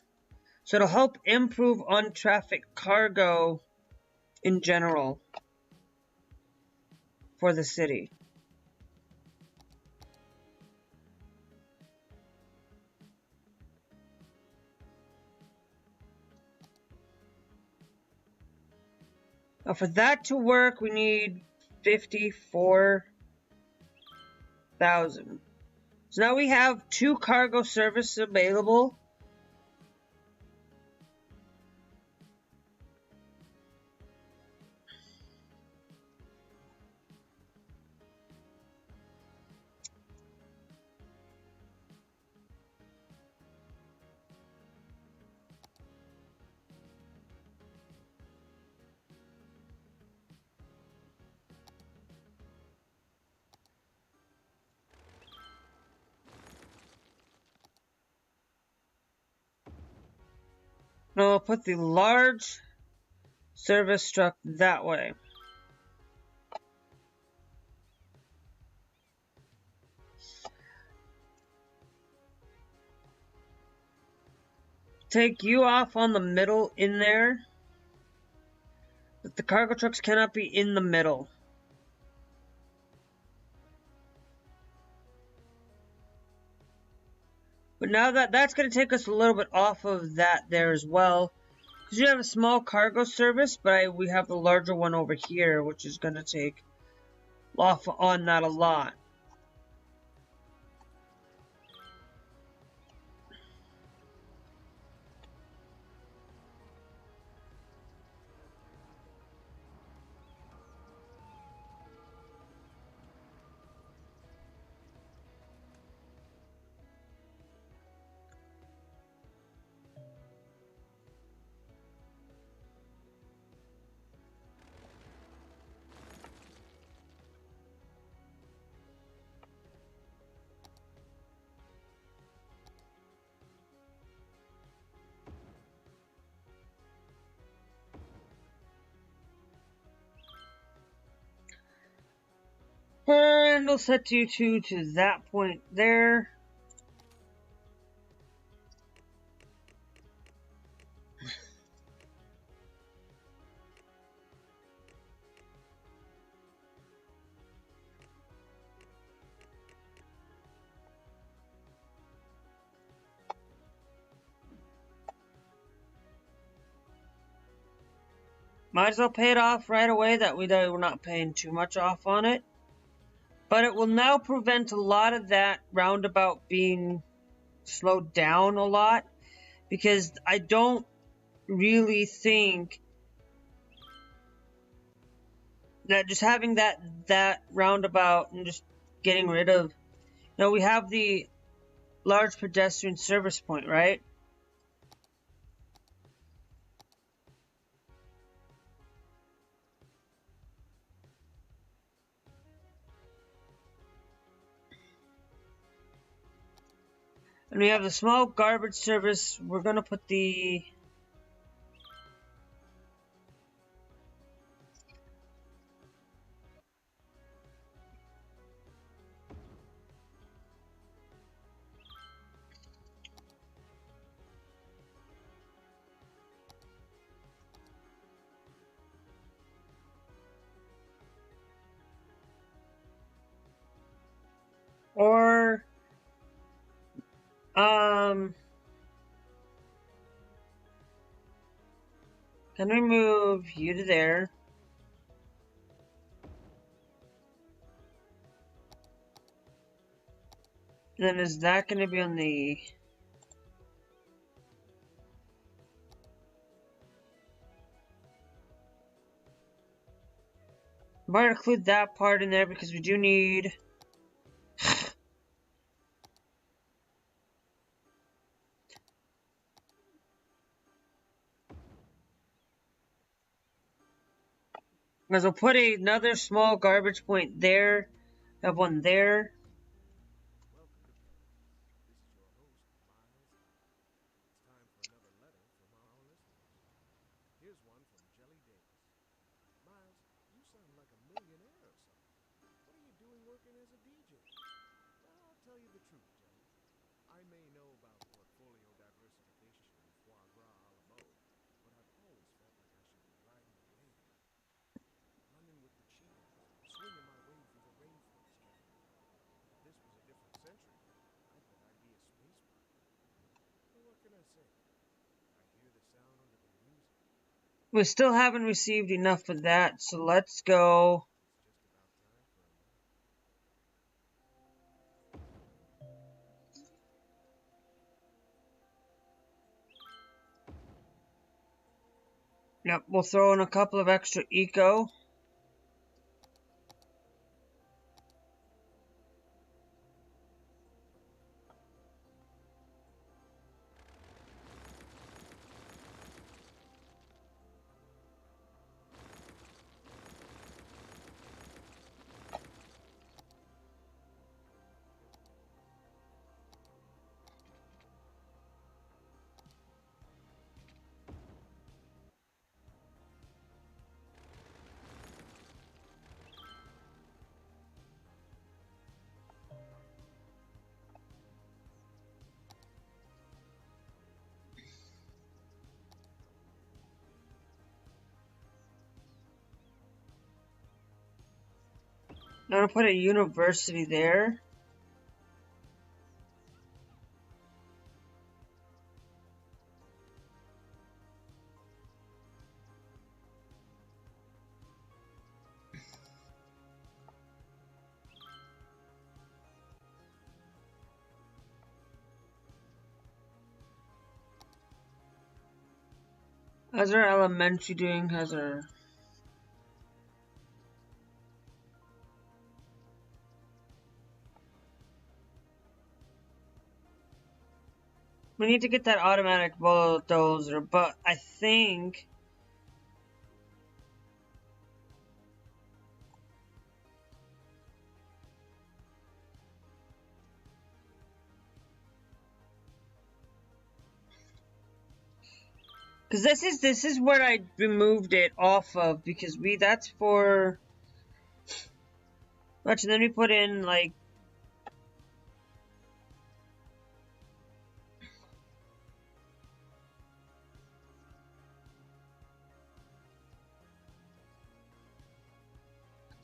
So it'll help improve on traffic cargo in general for the city. Now for that to work, we need 54,000 1,000. So now we have 2 cargo service available. Now we'll put the large service truck that way. Take you off on the middle in there. But the cargo trucks cannot be in the middle. But now that's going to take us a little bit off of that there as well. Because you have a small cargo service, but we have the larger one over here, which is going to take off on that a lot. And we'll set you two to that point there. Might as well pay it off right away, that way we're not paying too much off on it. But it will now prevent a lot of that roundabout being slowed down a lot. Because I don't really think that just having that roundabout and just getting rid of... we have the large pedestrian service point, right? And we have the small garbage service. We're going to put the... Or... Can we move you to there? Then is that going to be on the... I'm going to include that part in there because we do need... Because we'll put another small garbage point there. Have one there. We still haven't received enough of that, so let's go. Yep, we'll throw in a couple of extra eco. I'm gonna put a university there. How's our elementary doing? How's our... We need to get that automatic bulldozer, but I think... Because this is where I removed it off of, because that's for... Watch, and then we put in, like...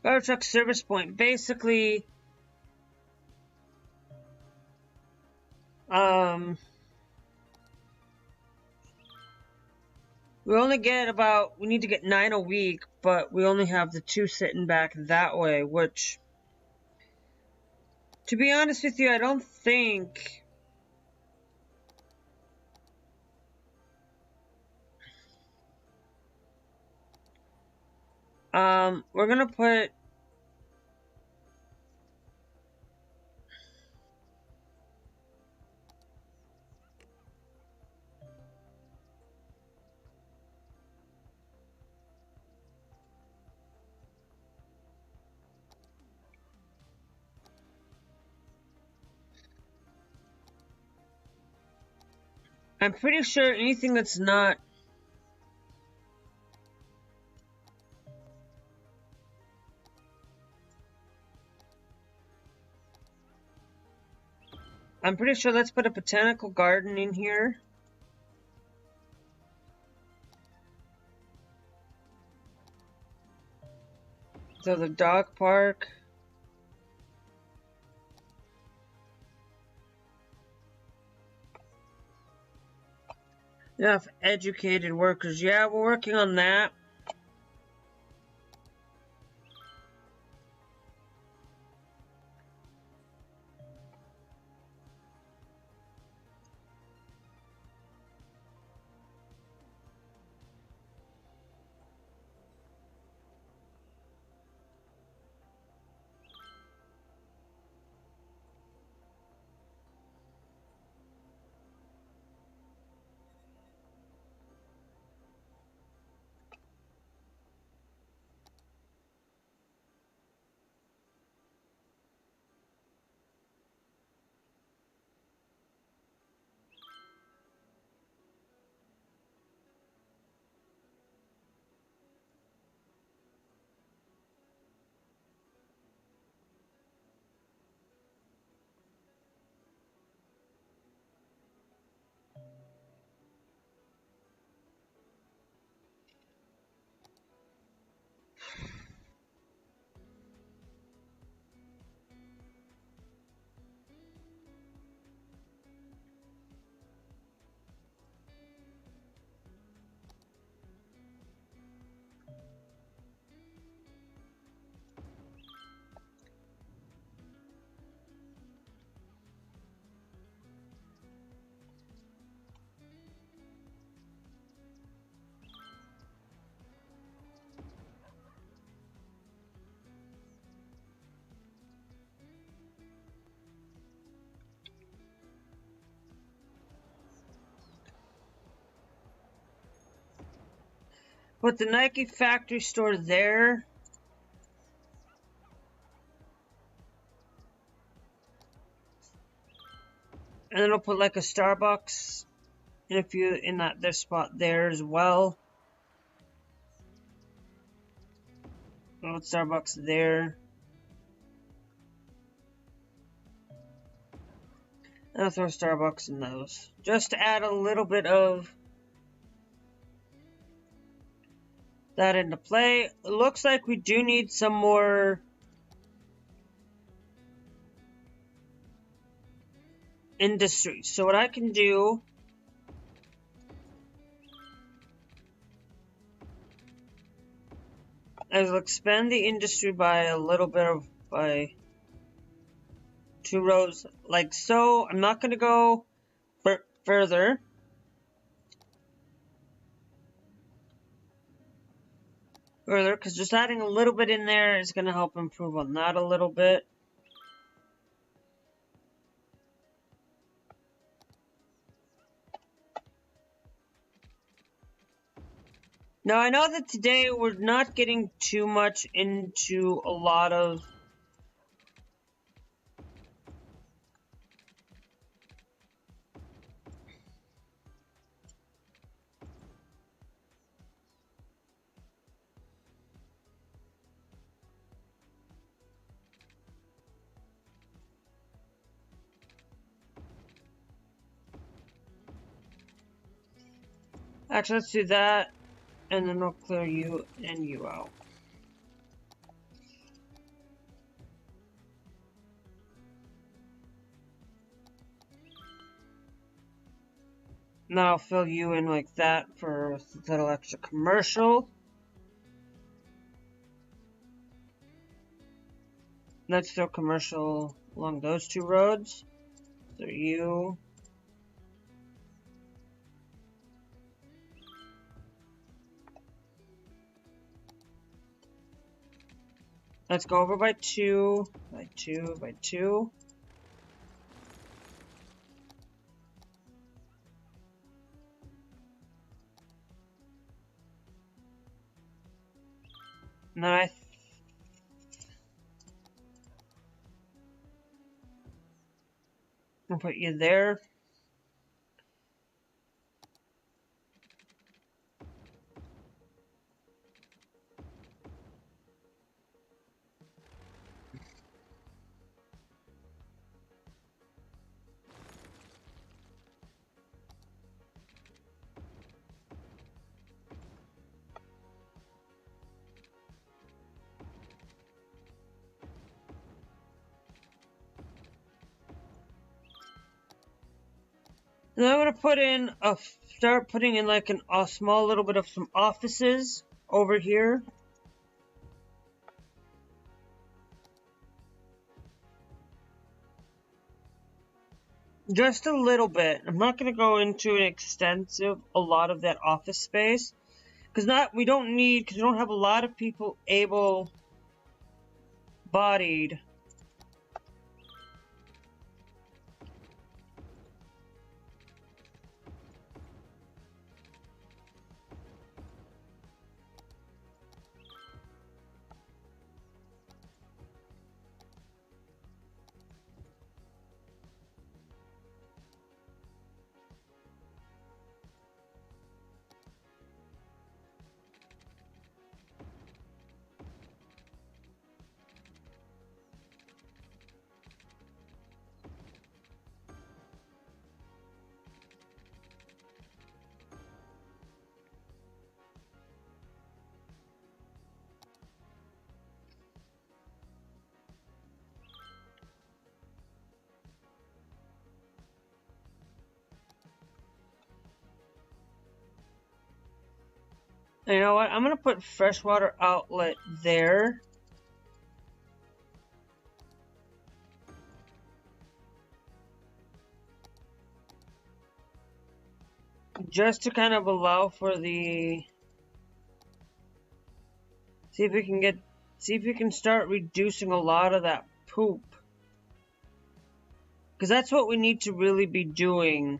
Fire truck service point. Basically... We only get about... We need to get 9 a week, but we only have the 2 sitting back that way, which... To be honest with you, I don't think... We're gonna put... I'm pretty sure anything that's not... I'm pretty sure let's put a Botanical Garden in here. So the dog park. Enough educated workers. Yeah, we're working on that. Put the Nike factory store there. And then I'll put like a Starbucks in that their spot there as well. I'll put Starbucks there. And I'll throw Starbucks in those. Just to add a little bit of that into play. It looks like we do need some more industry. So what I can do is expand the industry by a little bit by 2 rows like so. I'm not going to go further. Because just adding a little bit in there is going to help improve on that a little bit. Now, I know that today we're not getting too much into a lot of actually, let's do that, and then I'll clear you and you out. Now I'll fill you in like that for a little extra commercial. Let's throw commercial along those 2 roads. So you. Let's go over by 2, by 2, by 2. And then I'll put you there. And then I'm gonna start putting in like a small little bit of some offices over here. Just a little bit. I'm not gonna go into a lot of that office space. Because we don't have a lot of people able-bodied. And you know what? I'm gonna put freshwater outlet there. Just to kind of allow for the... See if we can start reducing a lot of that poop. Because that's what we need to really be doing.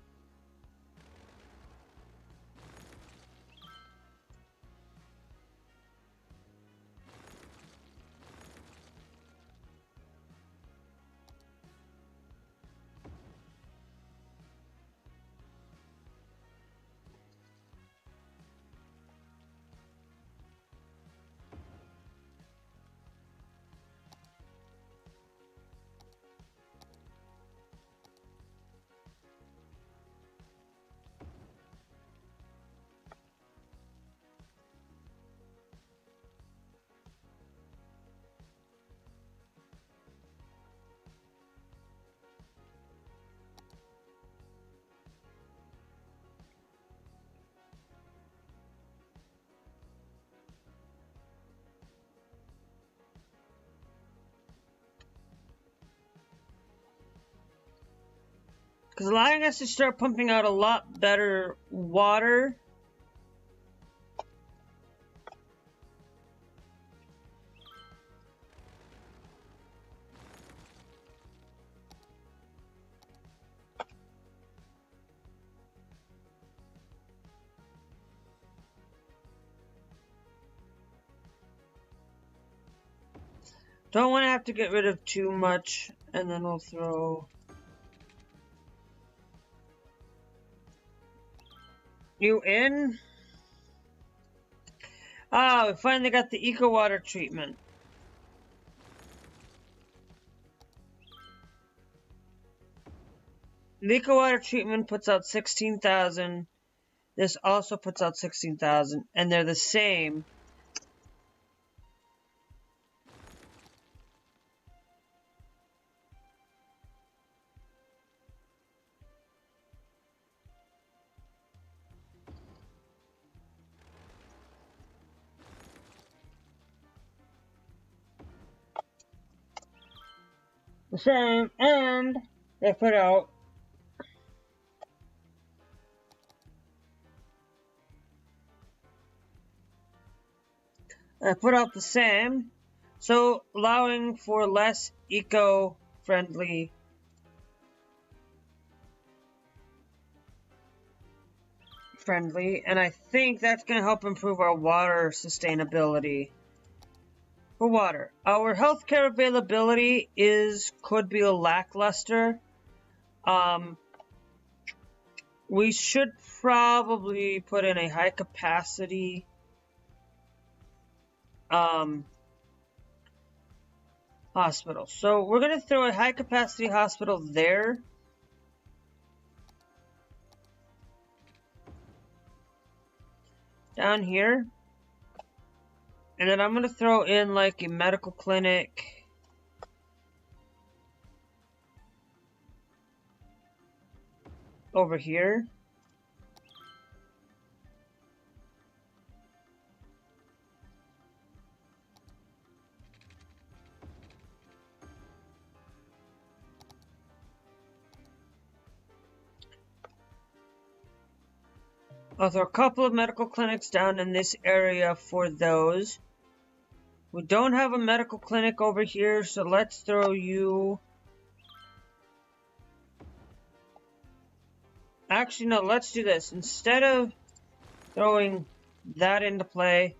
Because allowing us to start pumping out a lot better water. Don't want to have to get rid of too much, and then we'll throw you in. Ah, we finally got the eco water treatment. The eco water treatment puts out 16,000. This also puts out 16,000, and they're the same. The same, and they put out the same, so allowing for less eco-friendly and I think that's going to help improve our water sustainability. For water, our healthcare availability could be a lackluster. We should probably put in a high capacity hospital. So we're going to throw a high capacity hospital there. Down here. And then I'm going to throw in like a medical clinic. Over here. I'll throw a couple of medical clinics down in this area for those. We don't have a medical clinic over here, so let's throw you... Actually, no, let's do this. Instead of throwing that into play,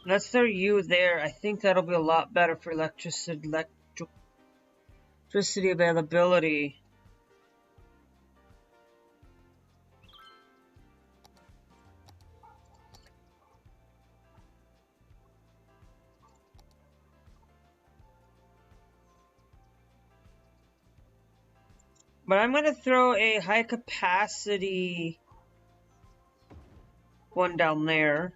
let's throw you there. I think that'll be a lot better for electricity availability. But I'm going to throw a high capacity one down there.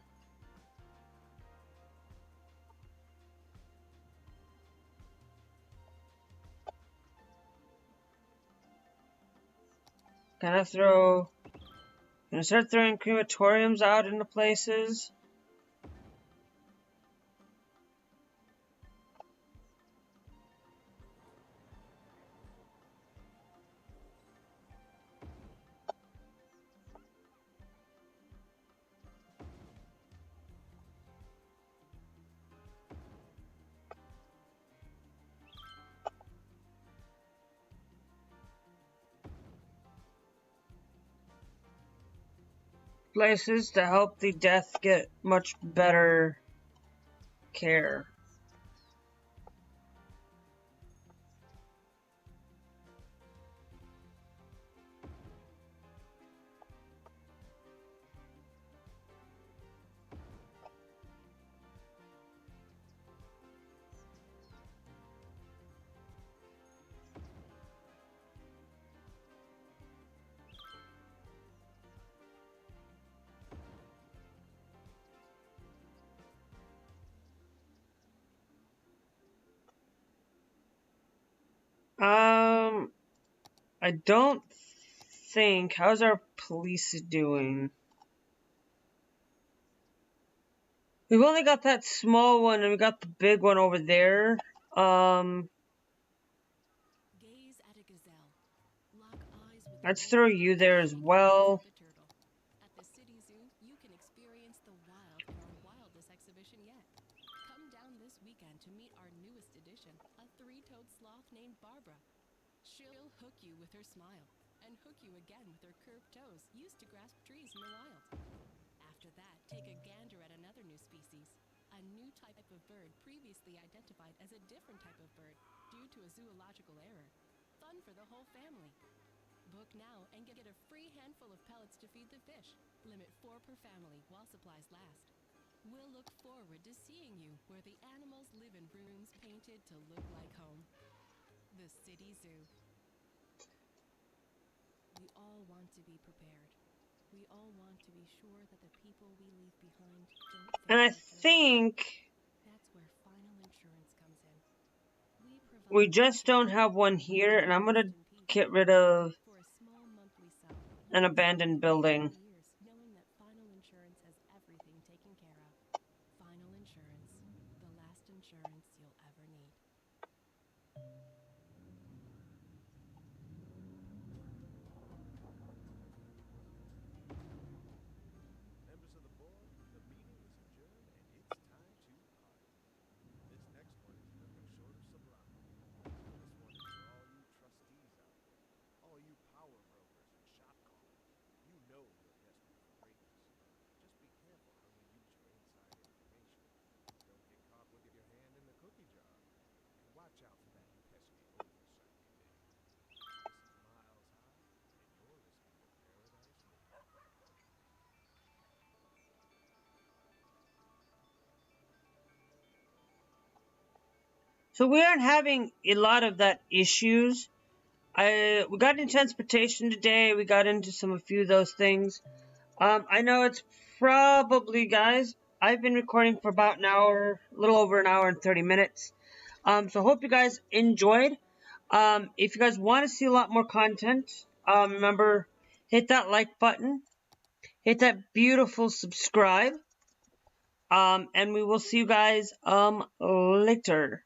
Gonna start throwing crematoriums out into places. Places to help the death get much better care. I don't think... How's our police doing? We've only got that small one, and we got the big one over there. Gaze at a gazelle. Lock eyes with the Let's throw wolf you and there as shake hands well. with the turtle. At the City Zoo, you can experience the wild in our wildest exhibition yet. Come down this weekend to meet our newest addition, a three-toed sloth named Barbara. She'll hook you with her smile, and hook you again with her curved toes used to grasp trees in the wild. After that, take a gander at another new species, a new type of bird previously identified as a different type of bird due to a zoological error. Fun for the whole family. Book now and get a free handful of pellets to feed the fish. Limit 4 per family while supplies last. We'll look forward to seeing you where the animals live in rooms painted to look like home. The City Zoo. We all want to be prepared. We all want to be sure that the people we leave behind don't And I face our think That's where final insurance comes in. We we provide just don't have one here, and I'm gonna get rid of for a small monthly sum. an abandoned building. Years, knowing that final insurance has everything taken care of. Final insurance, the last insurance you'll ever need. Members of the board, the meeting is adjourned and it's time to party. This next one is nothing short of sublime. This one is for all you trustees out there, all you power brokers and shop callers. You know you're desperate for greatness. Just be careful how you use your inside information. Don't get caught with your hand in the cookie jar. And watch out for that pesky oversight committee. This is miles high, and you're risking your paradise low. So we aren't having a lot of that issues. We got into transportation today. We got into a few of those things. I know it's probably, guys, I've been recording for about an hour, a little over an hour and 30 minutes. So I hope you guys enjoyed. If you guys want to see a lot more content, remember, hit that like button, hit that beautiful subscribe, and we will see you guys, later.